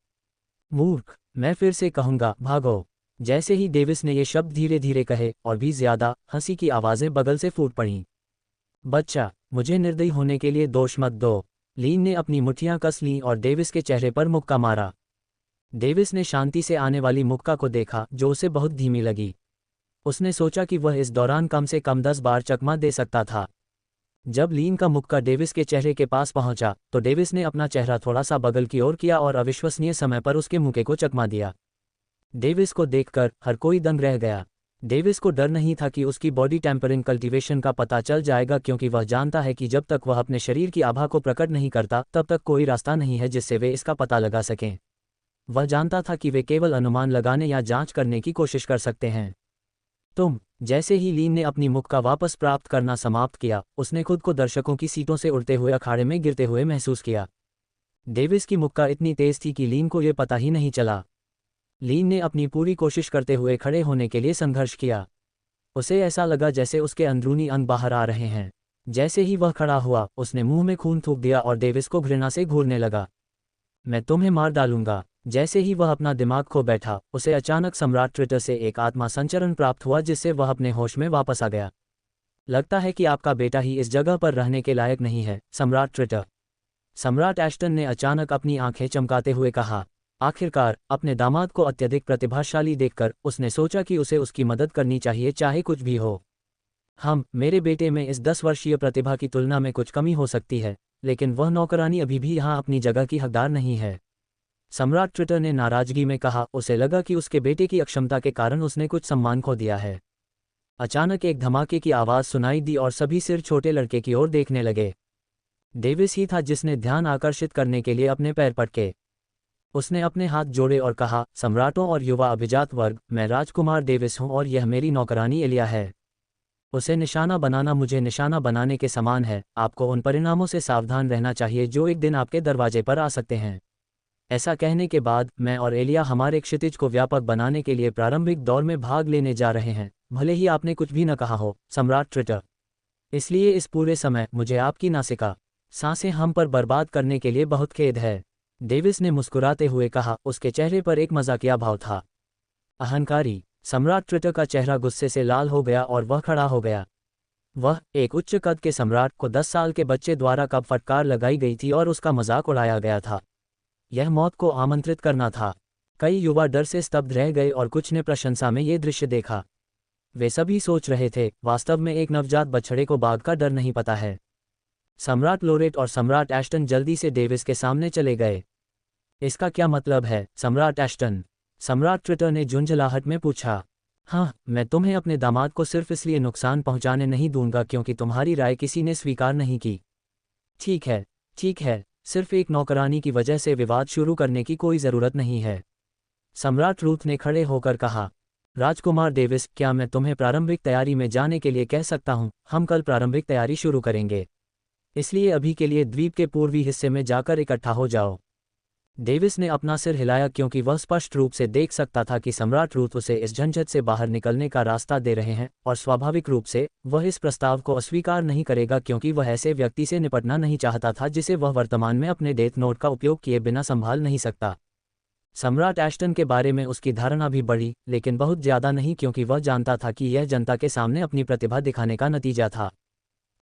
मूर्ख, मैं फिर से कहूँगा, भागो। जैसे ही डेविस ने ये शब्द धीरे धीरे कहे और भी ज्यादा, हंसी की आवाज़ें बगल से फूट पड़ीं। बच्चा, मुझे निर्दयी होने के लिए दोष मत दो। लीन ने अपनी मुट्ठियां कस लीं और डेविस के चेहरे पर मुक्का मारा। डेविस ने शांति से आने वाली मुक्का को देखा जो उसे बहुत धीमी लगी। उसने सोचा कि वह इस दौरान कम से कम 10 बार चकमा दे सकता था। जब लीन का मुक्का डेविस के चेहरे के पास पहुंचा तो डेविस ने अपना चेहरा थोड़ा सा बगल की ओर किया और अविश्वसनीय समय पर उसके मुक्के को चकमा दिया। डेविस को देखकर हर कोई दंग रह गया। डेविस को डर नहीं था कि उसकी बॉडी टेम्परिंग कल्टीवेशन का पता चल जाएगा क्योंकि वह जानता है कि जब तक वह अपने शरीर की आभा को प्रकट नहीं करता तब तक कोई रास्ता नहीं है जिससे वे इसका पता लगा सकें। वह जानता था कि वे केवल अनुमान लगाने या जांच करने की कोशिश कर सकते हैं। जैसे ही लीन ने अपनी मुक्का वापस प्राप्त करना समाप्त किया, उसने खुद को दर्शकों की सीटों से उड़ते हुए अखाड़े में गिरते हुए महसूस किया। डेविस की मुक्का इतनी तेज थी कि लीन को यह पता ही नहीं चला। लीन ने अपनी पूरी कोशिश करते हुए खड़े होने के लिए संघर्ष किया। उसे ऐसा लगा जैसे उसके अंदरूनी अंग बाहर आ रहे हैं। जैसे ही वह खड़ा हुआ, उसने मुंह में खून थूक दिया और डेविस को घृणा से घूरने लगा। मैं तुम्हें मार डालूंगा। जैसे ही वह अपना दिमाग खो बैठा, उसे अचानक सम्राट ट्विटर से एक आत्मा संचरण प्राप्त हुआ जिससे वह अपने होश में वापस आ गया। लगता है कि आपका बेटा ही इस जगह पर रहने के लायक नहीं है, सम्राट ट्विटर। सम्राट एस्टन ने अचानक अपनी आंखें चमकाते हुए कहा। आखिरकार, अपने दामाद को अत्यधिक प्रतिभाशाली देखकर उसने सोचा कि उसे उसकी मदद करनी चाहिए, चाहे कुछ भी हो। मेरे बेटे में इस 10 वर्षीय प्रतिभा की तुलना में कुछ कमी हो सकती है, लेकिन वह नौकरानी अभी भी यहाँ अपनी जगह की हकदार नहीं है। सम्राट ट्विटर ने नाराजगी में कहा। उसे लगा कि उसके बेटे की अक्षमता के कारण उसने कुछ सम्मान खो दिया है। अचानक एक धमाके की आवाज़ सुनाई दी और सभी सिर छोटे लड़के की ओर देखने लगे। डेविस ही था जिसने ध्यान आकर्षित करने के लिए अपने पैर पटके। उसने अपने हाथ जोड़े और कहा, सम्राटों और युवा अभिजात वर्ग, मैं राजकुमार डेविस हूं और यह मेरी नौकरानी एलिया है। उसे निशाना बनाना मुझे निशाना बनाने के समान है। आपको उन परिणामों से सावधान रहना चाहिए जो एक दिन आपके दरवाजे पर आ सकते हैं। ऐसा कहने के बाद, मैं और एलिया हमारे क्षितिज को व्यापक बनाने के लिए प्रारंभिक दौर में भाग लेने जा रहे हैं, भले ही आपने कुछ भी न कहा हो, सम्राट ट्विटर। इसलिए इस पूरे समय मुझे आपकी नासिका सांसें हम पर बर्बाद करने के लिए बहुत खेद है, डेविस ने मुस्कुराते हुए कहा। उसके चेहरे पर एक मजाकिया भाव था। अहंकारी। सम्राट ट्विटर का चेहरा गुस्से से लाल हो गया और वह खड़ा हो गया। वह एक उच्च कद के सम्राट को 10 साल के बच्चे द्वारा कब फटकार लगाई गई थी और उसका मजाक उड़ाया गया था। यह मौत को आमंत्रित करना था। कई युवा डर से स्तब्ध रह गए और कुछ ने प्रशंसा में ये दृश्य देखा। वे सभी सोच रहे थे, वास्तव में एक नवजात बछड़े को बाघ का डर नहीं पता है। सम्राट लोरेट और सम्राट एस्टन जल्दी से डेविस के सामने चले गए। इसका क्या मतलब है, सम्राट एस्टन? सम्राट ट्विटर ने झुंझलाहट में पूछा। मैं तुम्हें अपने दामाद को सिर्फ इसलिए नुकसान पहुंचाने नहीं दूंगा क्योंकि तुम्हारी राय किसी ने स्वीकार नहीं की। ठीक है, सिर्फ एक नौकरानी की वजह से विवाद शुरू करने की कोई ज़रूरत नहीं है, सम्राट रूथ ने खड़े होकर कहा। राजकुमार डेविस, क्या मैं तुम्हें प्रारंभिक तैयारी में जाने के लिए कह सकता हूं? हम कल प्रारंभिक तैयारी शुरू करेंगे, इसलिए अभी के लिए द्वीप के पूर्वी हिस्से में जाकर इकट्ठा हो जाओ। डेविस ने अपना सिर हिलाया क्योंकि वह स्पष्ट रूप से देख सकता था कि सम्राट रूथ उसे इस झंझट से बाहर निकलने का रास्ता दे रहे हैं, और स्वाभाविक रूप से वह इस प्रस्ताव को अस्वीकार नहीं करेगा क्योंकि वह ऐसे व्यक्ति से निपटना नहीं चाहता था जिसे वह वर्तमान में अपने डेथ नोट का उपयोग किए बिना संभाल नहीं सकता। सम्राट एस्टन के बारे में उसकी धारणा भी बढ़ी, लेकिन बहुत ज़्यादा नहीं क्योंकि वह जानता था कि यह जनता के सामने अपनी प्रतिभा दिखाने का नतीजा था।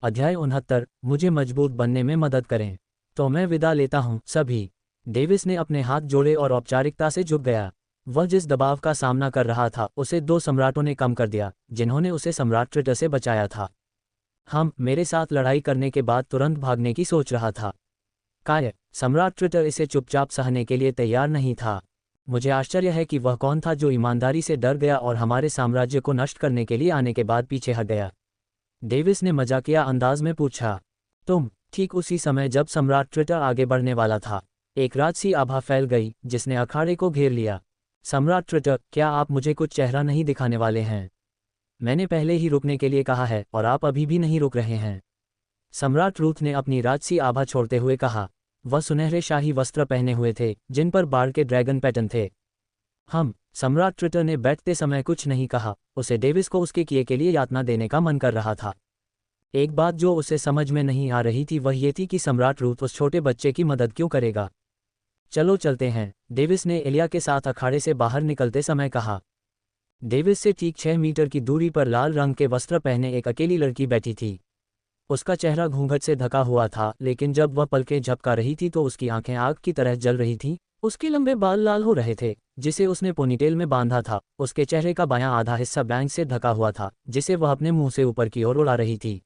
अध्याय 69, मुझे मजबूत बनने में मदद करें। तो मैं विदा लेता हूं सभी। डेविस ने अपने हाथ जोड़े और औपचारिकता से झुक गया। वह जिस दबाव का सामना कर रहा था उसे 2 सम्राटों ने कम कर दिया, जिन्होंने उसे सम्राट ट्विटर से बचाया था। मेरे साथ लड़ाई करने के बाद तुरंत भागने की सोच रहा था। सम्राट ट्विटर इसे चुपचाप सहने के लिए तैयार नहीं था। मुझे आश्चर्य है कि वह कौन था जो ईमानदारी से डर गया और हमारे साम्राज्य को नष्ट करने के लिए आने के बाद पीछे हट गया, डेविस ने मजाकिया अंदाज में पूछा। ठीक उसी समय जब सम्राट ट्विटर आगे बढ़ने वाला था, एक राजसी आभा फैल गई जिसने अखाड़े को घेर लिया। सम्राट ट्विटर, क्या आप मुझे कुछ चेहरा नहीं दिखाने वाले हैं? मैंने पहले ही रुकने के लिए कहा है और आप अभी भी नहीं रुक रहे हैं, सम्राट रूथ ने अपनी राजसी आभा छोड़ते हुए कहा। वह सुनहरे शाही वस्त्र पहने हुए थे जिन पर बाढ़ के ड्रैगन पैटर्न थे। सम्राट ट्विटर ने बैठते समय कुछ नहीं कहा। उसे डेविस को उसके किए के लिए यातना देने का मन कर रहा था। एक बात जो उसे समझ में नहीं आ रही थी वह ये थी कि सम्राट रूथ उस छोटे बच्चे की मदद क्यों करेगा। चलो चलते हैं, डेविस ने एलिया के साथ अखाड़े से बाहर निकलते समय कहा। डेविस से ठीक 6 मीटर की दूरी पर लाल रंग के वस्त्र पहने एक अकेली लड़की बैठी थी। उसका चेहरा घूंघट से ढका हुआ था, लेकिन जब वह पलकें झपका रही थी तो उसकी आंखें आग की तरह जल रही थीं। उसके लंबे बाल लाल हो रहे थे जिसे उसने पोनीटेल में बांधा था। उसके चेहरे का बायां आधा हिस्सा बैंग से ढका हुआ था जिसे वह अपने मुंह से ऊपर की ओर उड़ा रही थी।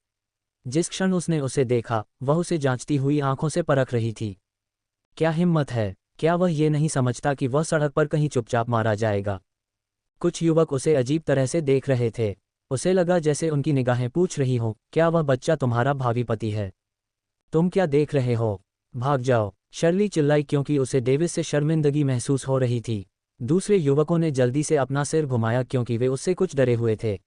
जिस क्षण उसने उसे देखा, वह उसे जांचती हुई आंखों से परख रही थी। क्या हिम्मत है! क्या वह ये नहीं समझता कि वह सड़क पर कहीं चुपचाप मारा जाएगा? कुछ युवक उसे अजीब तरह से देख रहे थे। उसे लगा जैसे उनकी निगाहें पूछ रही हों, क्या वह बच्चा तुम्हारा भावी पति है? तुम क्या देख रहे हो? भाग जाओ! शर्ली चिल्लाई क्योंकि उसे डेविस से शर्मिंदगी महसूस हो रही थी। दूसरे युवकों ने जल्दी से अपना सिर घुमाया क्योंकि वे उससे कुछ डरे हुए थे।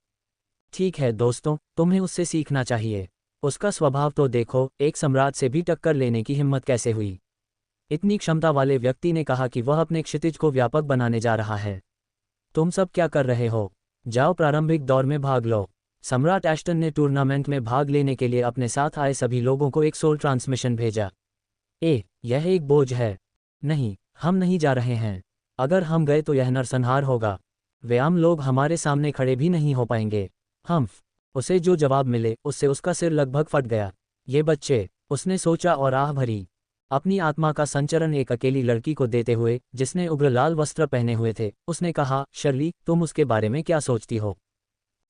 ठीक है दोस्तों, तुम्हें उससे सीखना चाहिए। उसका स्वभाव तो देखो, एक सम्राट से भी टक्कर लेने की हिम्मत कैसे हुई? इतनी क्षमता वाले व्यक्ति ने कहा कि वह अपने क्षितिज को व्यापक बनाने जा रहा है। तुम सब क्या कर रहे हो? जाओ प्रारंभिक दौर में भाग लो। सम्राट एस्टन ने टूर्नामेंट में भाग लेने के लिए अपने साथ आए सभी लोगों को एक सोल ट्रांसमिशन भेजा। यह एक बोझ है। नहीं, हम नहीं जा रहे हैं। अगर हम गए तो यह नरसंहार होगा। वे आम लोग हमारे सामने खड़े भी नहीं हो पाएंगे। उसे जो जवाब मिले उससे उसका सिर लगभग फट गया। ये बच्चे, उसने सोचा और आह भरी। अपनी आत्मा का संचरण एक अकेली लड़की को देते हुए, जिसने उग्र लाल वस्त्र पहने हुए थे, उसने कहा, शर्ली, तुम उसके बारे में क्या सोचती हो?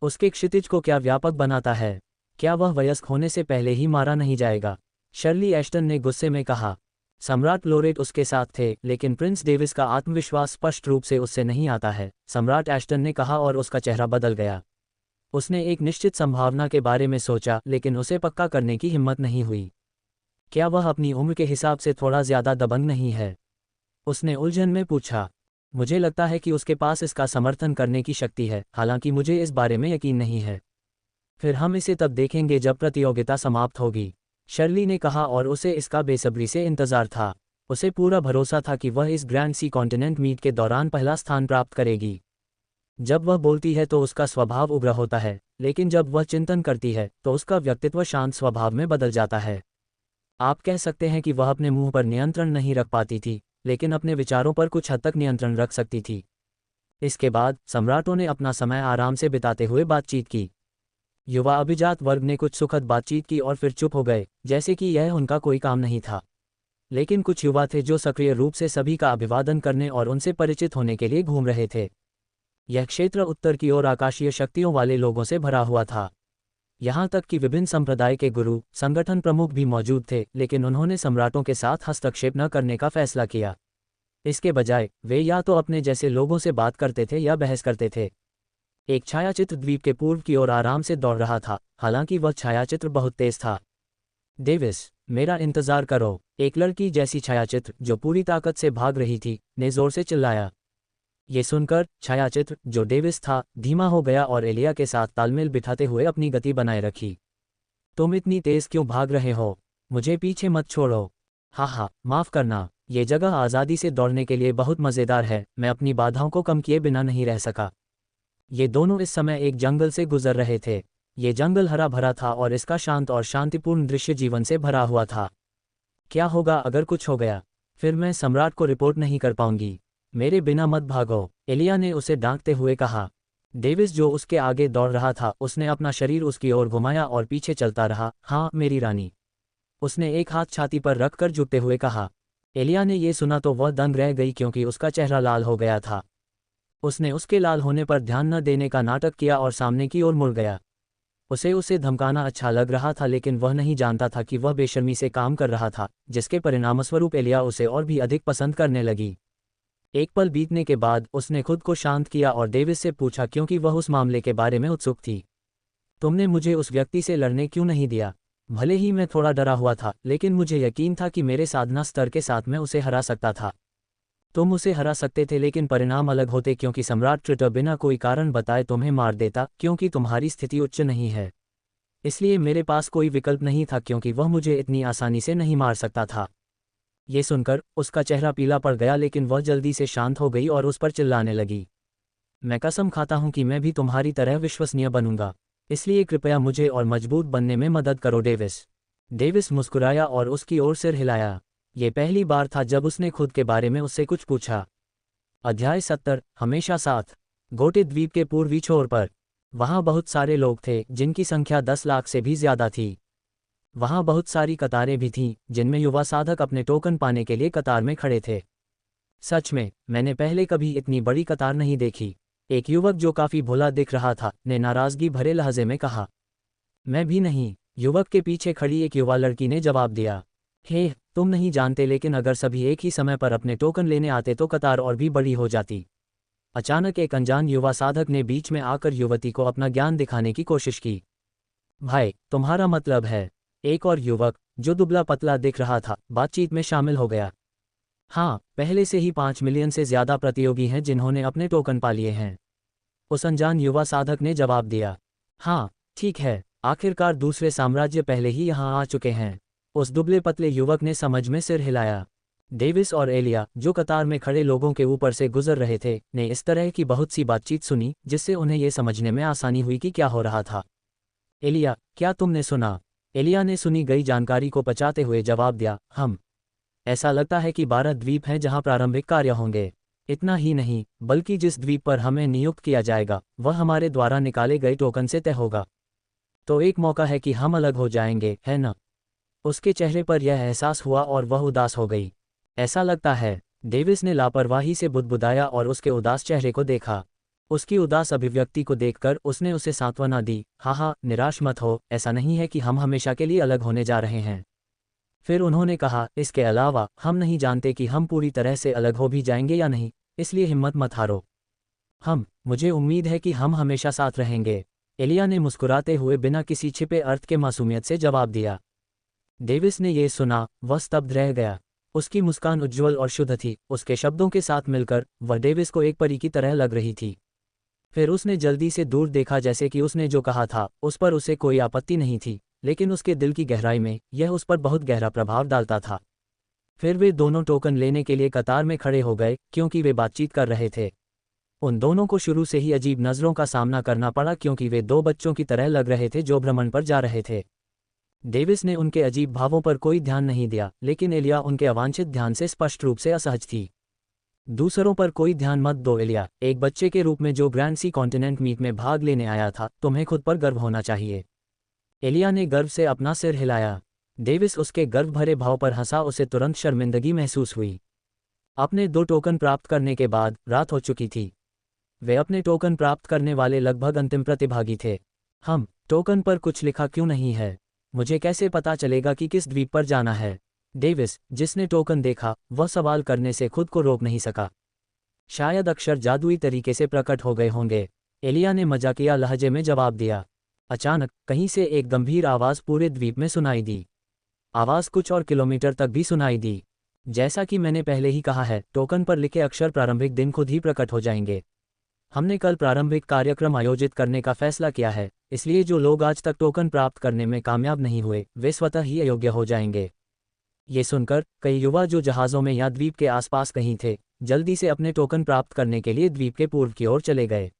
उसके क्षितिज को क्या व्यापक बनाता है? क्या वह वयस्क होने से पहले ही मारा नहीं जाएगा? शर्ली एस्टन ने गुस्से में कहा। सम्राट लोरेट उसके साथ थे, लेकिन प्रिंस डेविस का आत्मविश्वास स्पष्ट रूप से उससे नहीं आता है, सम्राट एस्टन ने कहा और उसका चेहरा बदल गया। उसने एक निश्चित संभावना के बारे में सोचा, लेकिन उसे पक्का करने की हिम्मत नहीं हुई। क्या वह अपनी उम्र के हिसाब से थोड़ा ज्यादा दबंग नहीं है? उसने उलझन में पूछा। मुझे लगता है कि उसके पास इसका समर्थन करने की शक्ति है, हालांकि मुझे इस बारे में यकीन नहीं है। फिर हम इसे तब देखेंगे जब प्रतियोगिता समाप्त होगी, शर्ली ने कहा, और उसे इसका बेसब्री से इंतजार था। उसे पूरा भरोसा था कि वह इस ग्रैंड सी कॉन्टिनेंट मीट के दौरान पहला स्थान प्राप्त करेगी। जब वह बोलती है तो उसका स्वभाव उग्र होता है, लेकिन जब वह चिंतन करती है तो उसका व्यक्तित्व शांत स्वभाव में बदल जाता है। आप कह सकते हैं कि वह अपने मुंह पर नियंत्रण नहीं रख पाती थी, लेकिन अपने विचारों पर कुछ हद तक नियंत्रण रख सकती थी। इसके बाद सम्राटों ने अपना समय आराम से बिताते हुए बातचीत की। युवा अभिजात वर्ग ने कुछ सुखद बातचीत की और फिर चुप हो गए, जैसे कि यह उनका कोई काम नहीं था। लेकिन कुछ युवा थे जो सक्रिय रूप से सभी का अभिवादन करने और उनसे परिचित होने के लिए घूम रहे थे। यह क्षेत्र उत्तर की ओर आकाशीय शक्तियों वाले लोगों से भरा हुआ था। यहाँ तक कि विभिन्न संप्रदाय के गुरु, संगठन प्रमुख भी मौजूद थे, लेकिन उन्होंने सम्राटों के साथ हस्तक्षेप न करने का फैसला किया। इसके बजाय वे या तो अपने जैसे लोगों से बात करते थे या बहस करते थे। एक छायाचित्र द्वीप के पूर्व की ओर आराम से दौड़ रहा था, हालांकि वह छायाचित्र बहुत तेज था। डेविस, मेरा इंतजार करो, एक लड़की जैसी छायाचित्र जो पूरी ताकत से भाग रही थी, ने जोर से चिल्लाया। ये सुनकर छायाचित्र, जो डेविस था, धीमा हो गया और एलिया के साथ तालमेल बिठाते हुए अपनी गति बनाए रखी। तुम इतनी तेज क्यों भाग रहे हो? मुझे पीछे मत छोड़ो। हाँ, माफ करना, ये जगह आज़ादी से दौड़ने के लिए बहुत मज़ेदार है। मैं अपनी बाधाओं को कम किए बिना नहीं रह सका। ये दोनों इस समय एक जंगल से गुजर रहे थे। ये जंगल हरा भरा था और इसका शांत और शांतिपूर्ण दृश्य जीवन से भरा हुआ था। क्या होगा अगर कुछ हो गया? फिर मैं सम्राट को रिपोर्ट नहीं कर पाऊंगी। मेरे बिना मत भागो, एलिया ने उसे डांटते हुए कहा। डेविस, जो उसके आगे दौड़ रहा था, उसने अपना शरीर उसकी ओर घुमाया और पीछे चलता रहा। हाँ, मेरी रानी, उसने एक हाथ छाती पर रखकर झुकते हुए कहा। एलिया ने यह सुना तो वह दंग रह गई, क्योंकि उसका चेहरा लाल हो गया था। उसने उसके लाल होने पर ध्यान न देने का नाटक किया और सामने की ओर मुड़ गया। उसे धमकाना अच्छा लग रहा था, लेकिन वह नहीं जानता था कि वह बेशर्मी से काम कर रहा था, जिसके परिणामस्वरूप एलिया उसे और भी अधिक पसंद करने लगी। एक पल बीतने के बाद उसने खुद को शांत किया और डेविस से पूछा, क्योंकि वह उस मामले के बारे में उत्सुक थी। तुमने मुझे उस व्यक्ति से लड़ने क्यों नहीं दिया? भले ही मैं थोड़ा डरा हुआ था, लेकिन मुझे यकीन था कि मेरे साधना स्तर के साथ मैं उसे हरा सकता था। तुम उसे हरा सकते थे, लेकिन परिणाम अलग होते, क्योंकि सम्राट ट्रिटर बिना कोई कारण बताए तुम्हें मार देता, क्योंकि तुम्हारी स्थिति उच्च नहीं है। इसलिए मेरे पास कोई विकल्प नहीं था, क्योंकि वह मुझे इतनी आसानी से नहीं मार सकता था। ये सुनकर उसका चेहरा पीला पड़ गया, लेकिन वह जल्दी से शांत हो गई और उस पर चिल्लाने लगी। मैं कसम खाता हूं कि मैं भी तुम्हारी तरह विश्वसनीय बनूंगा, इसलिए कृपया मुझे और मजबूत बनने में मदद करो डेविस। डेविस मुस्कुराया और उसकी ओर सिर हिलाया। ये पहली बार था जब उसने खुद के बारे में उससे कुछ पूछा। अध्याय 70, हमेशा साथ। गोटे द्वीप के पूर्वी छोर पर वहां बहुत सारे लोग थे, जिनकी संख्या 10 लाख से भी ज्यादा थी। वहां बहुत सारी कतारें भी थीं, जिनमें युवा साधक अपने टोकन पाने के लिए कतार में खड़े थे। सच में, मैंने पहले कभी इतनी बड़ी कतार नहीं देखी, एक युवक जो काफी भोला दिख रहा था ने नाराजगी भरे लहजे में कहा। मैं भी नहीं, युवक के पीछे खड़ी एक युवा लड़की ने जवाब दिया। हे, तुम नहीं जानते, लेकिन अगर सभी एक ही समय पर अपने टोकन लेने आते तो कतार और भी बड़ी हो जाती। अचानक एक अनजान युवा साधक ने बीच में आकर युवती को अपना ज्ञान दिखाने की कोशिश की। भाई, तुम्हारा मतलब है? एक और युवक, जो दुबला पतला दिख रहा था, बातचीत में शामिल हो गया। हाँ, पहले से ही 5 मिलियन से ज्यादा प्रतियोगी हैं जिन्होंने अपने टोकन पा लिए हैं, उस अनजान युवा साधक ने जवाब दिया। हाँ, ठीक है, आखिरकार दूसरे साम्राज्य पहले ही यहाँ आ चुके हैं, उस दुबले पतले युवक ने समझ में सिर हिलाया। डेविस और एलिया, जो कतार में खड़े लोगों के ऊपर से गुजर रहे थे, ने इस तरह की बहुत सी बातचीत सुनी जिससे उन्हें ये समझने में आसानी हुई कि क्या हो रहा था। एलिया, क्या तुमने सुना? एलिया ने सुनी गई जानकारी को पचाते हुए जवाब दिया, हम। ऐसा लगता है कि 12 द्वीप हैं जहां प्रारंभिक कार्य होंगे। इतना ही नहीं, बल्कि जिस द्वीप पर हमें नियुक्त किया जाएगा वह हमारे द्वारा निकाले गए टोकन से तय होगा। तो एक मौका है कि हम अलग हो जाएंगे, है ना? उसके चेहरे पर यह एहसास हुआ और वह उदास हो गई। ऐसा लगता है। डेविस ने लापरवाही से बुदबुदाया और उसके उदास चेहरे को देखा। उसकी उदास अभिव्यक्ति को देखकर उसने उसे सांत्वना दी, हाँ, निराश मत हो, ऐसा नहीं है कि हम हमेशा के लिए अलग होने जा रहे हैं। फिर उन्होंने कहा, इसके अलावा हम नहीं जानते कि हम पूरी तरह से अलग हो भी जाएंगे या नहीं, इसलिए हिम्मत मत हारो। मुझे उम्मीद है कि हम हमेशा साथ रहेंगे। एलिया ने मुस्कुराते हुए बिना किसी छिपे अर्थ के मासूमियत से जवाब दिया। डेविस ने यह सुना, वह स्तब्ध रह गया। उसकी मुस्कान उज्ज्वल और शुद्ध थी, उसके शब्दों के साथ मिलकर वह डेविस को एक परी की तरह लग रही थी। फिर उसने जल्दी से दूर देखा, जैसे कि उसने जो कहा था उस पर उसे कोई आपत्ति नहीं थी, लेकिन उसके दिल की गहराई में यह उस पर बहुत गहरा प्रभाव डालता था। फिर वे दोनों टोकन लेने के लिए कतार में खड़े हो गए क्योंकि वे बातचीत कर रहे थे। उन दोनों को शुरू से ही अजीब नज़रों का सामना करना पड़ा क्योंकि वे दो बच्चों की तरह लग रहे थे जो भ्रमण पर जा रहे थे। डेविस ने उनके अजीब भावों पर कोई ध्यान नहीं दिया, लेकिन एलिया उनके अवांछित ध्यान से स्पष्ट रूप से असहज थी। दूसरों पर कोई ध्यान मत दो एलिया, एक बच्चे के रूप में जो ग्रैंड सी कॉन्टिनेंट मीट में भाग लेने आया था, तुम्हें खुद पर गर्व होना चाहिए। एलिया ने गर्व से अपना सिर हिलाया। डेविस उसके गर्व भरे भाव पर हंसा, उसे तुरंत शर्मिंदगी महसूस हुई। अपने 2 टोकन प्राप्त करने के बाद रात हो चुकी थी। वे अपने टोकन प्राप्त करने वाले लगभग अंतिम प्रतिभागी थे। टोकन पर कुछ लिखा क्यों नहीं है? मुझे कैसे पता चलेगा कि किस द्वीप पर जाना है? डेविस, जिसने टोकन देखा, वह सवाल करने से खुद को रोक नहीं सका। शायद अक्षर जादुई तरीके से प्रकट हो गए होंगे, एलिया ने मजाकिया लहजे में जवाब दिया। अचानक कहीं से एक गंभीर आवाज़ पूरे द्वीप में सुनाई दी। आवाज़ कुछ और किलोमीटर तक भी सुनाई दी। जैसा कि मैंने पहले ही कहा है, टोकन पर लिखे अक्षर प्रारंभिक दिन खुद ही प्रकट हो जाएंगे। हमने कल प्रारंभिक कार्यक्रम आयोजित करने का फैसला किया है, इसलिए जो लोग आज तक टोकन प्राप्त करने में कामयाब नहीं हुए, वे स्वतः ही अयोग्य हो जाएंगे। ये सुनकर कई युवा जो जहाज़ों में या द्वीप के आसपास कहीं थे, जल्दी से अपने टोकन प्राप्त करने के लिए द्वीप के पूर्व की ओर चले गए।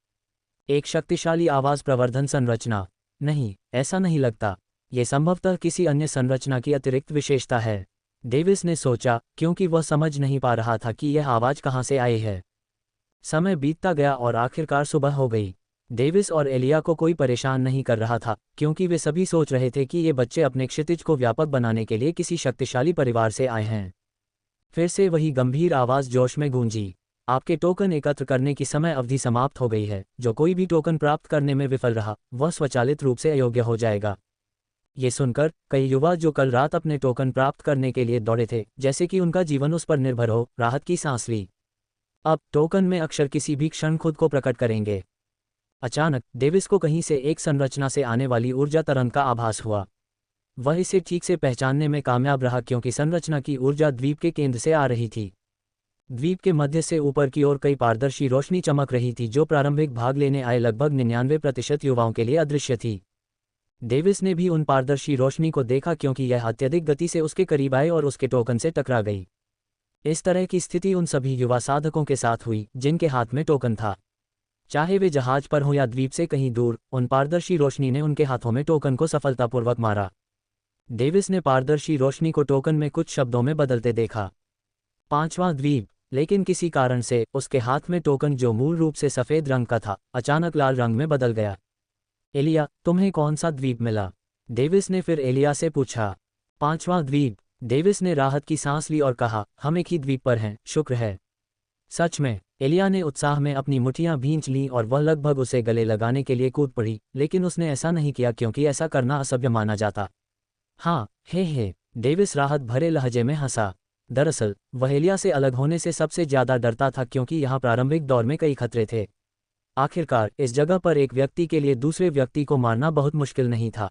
एक शक्तिशाली आवाज़ प्रवर्धन संरचना? नहीं, ऐसा नहीं लगता। ये संभवतः किसी अन्य संरचना की अतिरिक्त विशेषता है, डेविस ने सोचा, क्योंकि वह समझ नहीं पा रहा था कि यह आवाज़ कहाँ से आई है। समय बीतता गया और आखिरकार सुबह हो गई। डेविस और एलिया को कोई परेशान नहीं कर रहा था, क्योंकि वे सभी सोच रहे थे कि ये बच्चे अपने क्षितिज को व्यापक बनाने के लिए किसी शक्तिशाली परिवार से आए हैं। फिर से वही गंभीर आवाज़ जोश में गूंजी, आपके टोकन एकत्र करने की समय अवधि समाप्त हो गई है। जो कोई भी टोकन प्राप्त करने में विफल रहा, वह स्वचालित रूप से अयोग्य हो जाएगा। ये सुनकर कई युवा जो कल रात अपने टोकन प्राप्त करने के लिए दौड़े थे, जैसे कि उनका जीवन उस पर निर्भर हो, राहत की सांस ली। अब टोकन में अक्षर किसी भी क्षण खुद को प्रकट करेंगे। अचानक डेविस को कहीं से एक संरचना से आने वाली ऊर्जा तरंग का आभास हुआ। वह इसे ठीक से पहचानने में कामयाब रहा क्योंकि संरचना की ऊर्जा द्वीप के केंद्र से आ रही थी। द्वीप के मध्य से ऊपर की ओर कई पारदर्शी रोशनी चमक रही थी जो प्रारंभिक भाग लेने आए लगभग 99% युवाओं के लिए अदृश्य थी। डेविस ने भी उन पारदर्शी रोशनी को देखा क्योंकि यह अत्यधिक गति से उसके करीब आए और उसके टोकन से टकरा गई। इस तरह की स्थिति उन सभी युवा साधकों के साथ हुई जिनके हाथ में टोकन था। चाहे वे जहाज पर हों या द्वीप से कहीं दूर, उन पारदर्शी रोशनी ने उनके हाथों में टोकन को सफलतापूर्वक मारा। डेविस ने पारदर्शी रोशनी को टोकन में कुछ शब्दों में बदलते देखा। 5वां द्वीप। लेकिन किसी कारण से उसके हाथ में टोकन, जो मूल रूप से सफ़ेद रंग का था, अचानक लाल रंग में बदल गया। एलिया, तुम्हें कौन सा द्वीप मिला? डेविस ने फिर एलिया से पूछा। 5वां द्वीप। डेविस ने राहत की सांस ली और कहा, हम एक ही द्वीप पर हैं, शुक्र है। सच में? एलिया ने उत्साह में अपनी मुठियां भींच लीं और वह लगभग उसे गले लगाने के लिए कूद पड़ी, लेकिन उसने ऐसा नहीं किया क्योंकि ऐसा करना असभ्य माना जाता। हाँ, हे। डेविस राहत भरे लहजे में हंसा। दरअसल वह एलिया से अलग होने से सबसे ज्यादा डरता था क्योंकि यहाँ प्रारंभिक दौर में कई खतरे थे। आखिरकार इस जगह पर एक व्यक्ति के लिए दूसरे व्यक्ति को मारना बहुत मुश्किल नहीं था।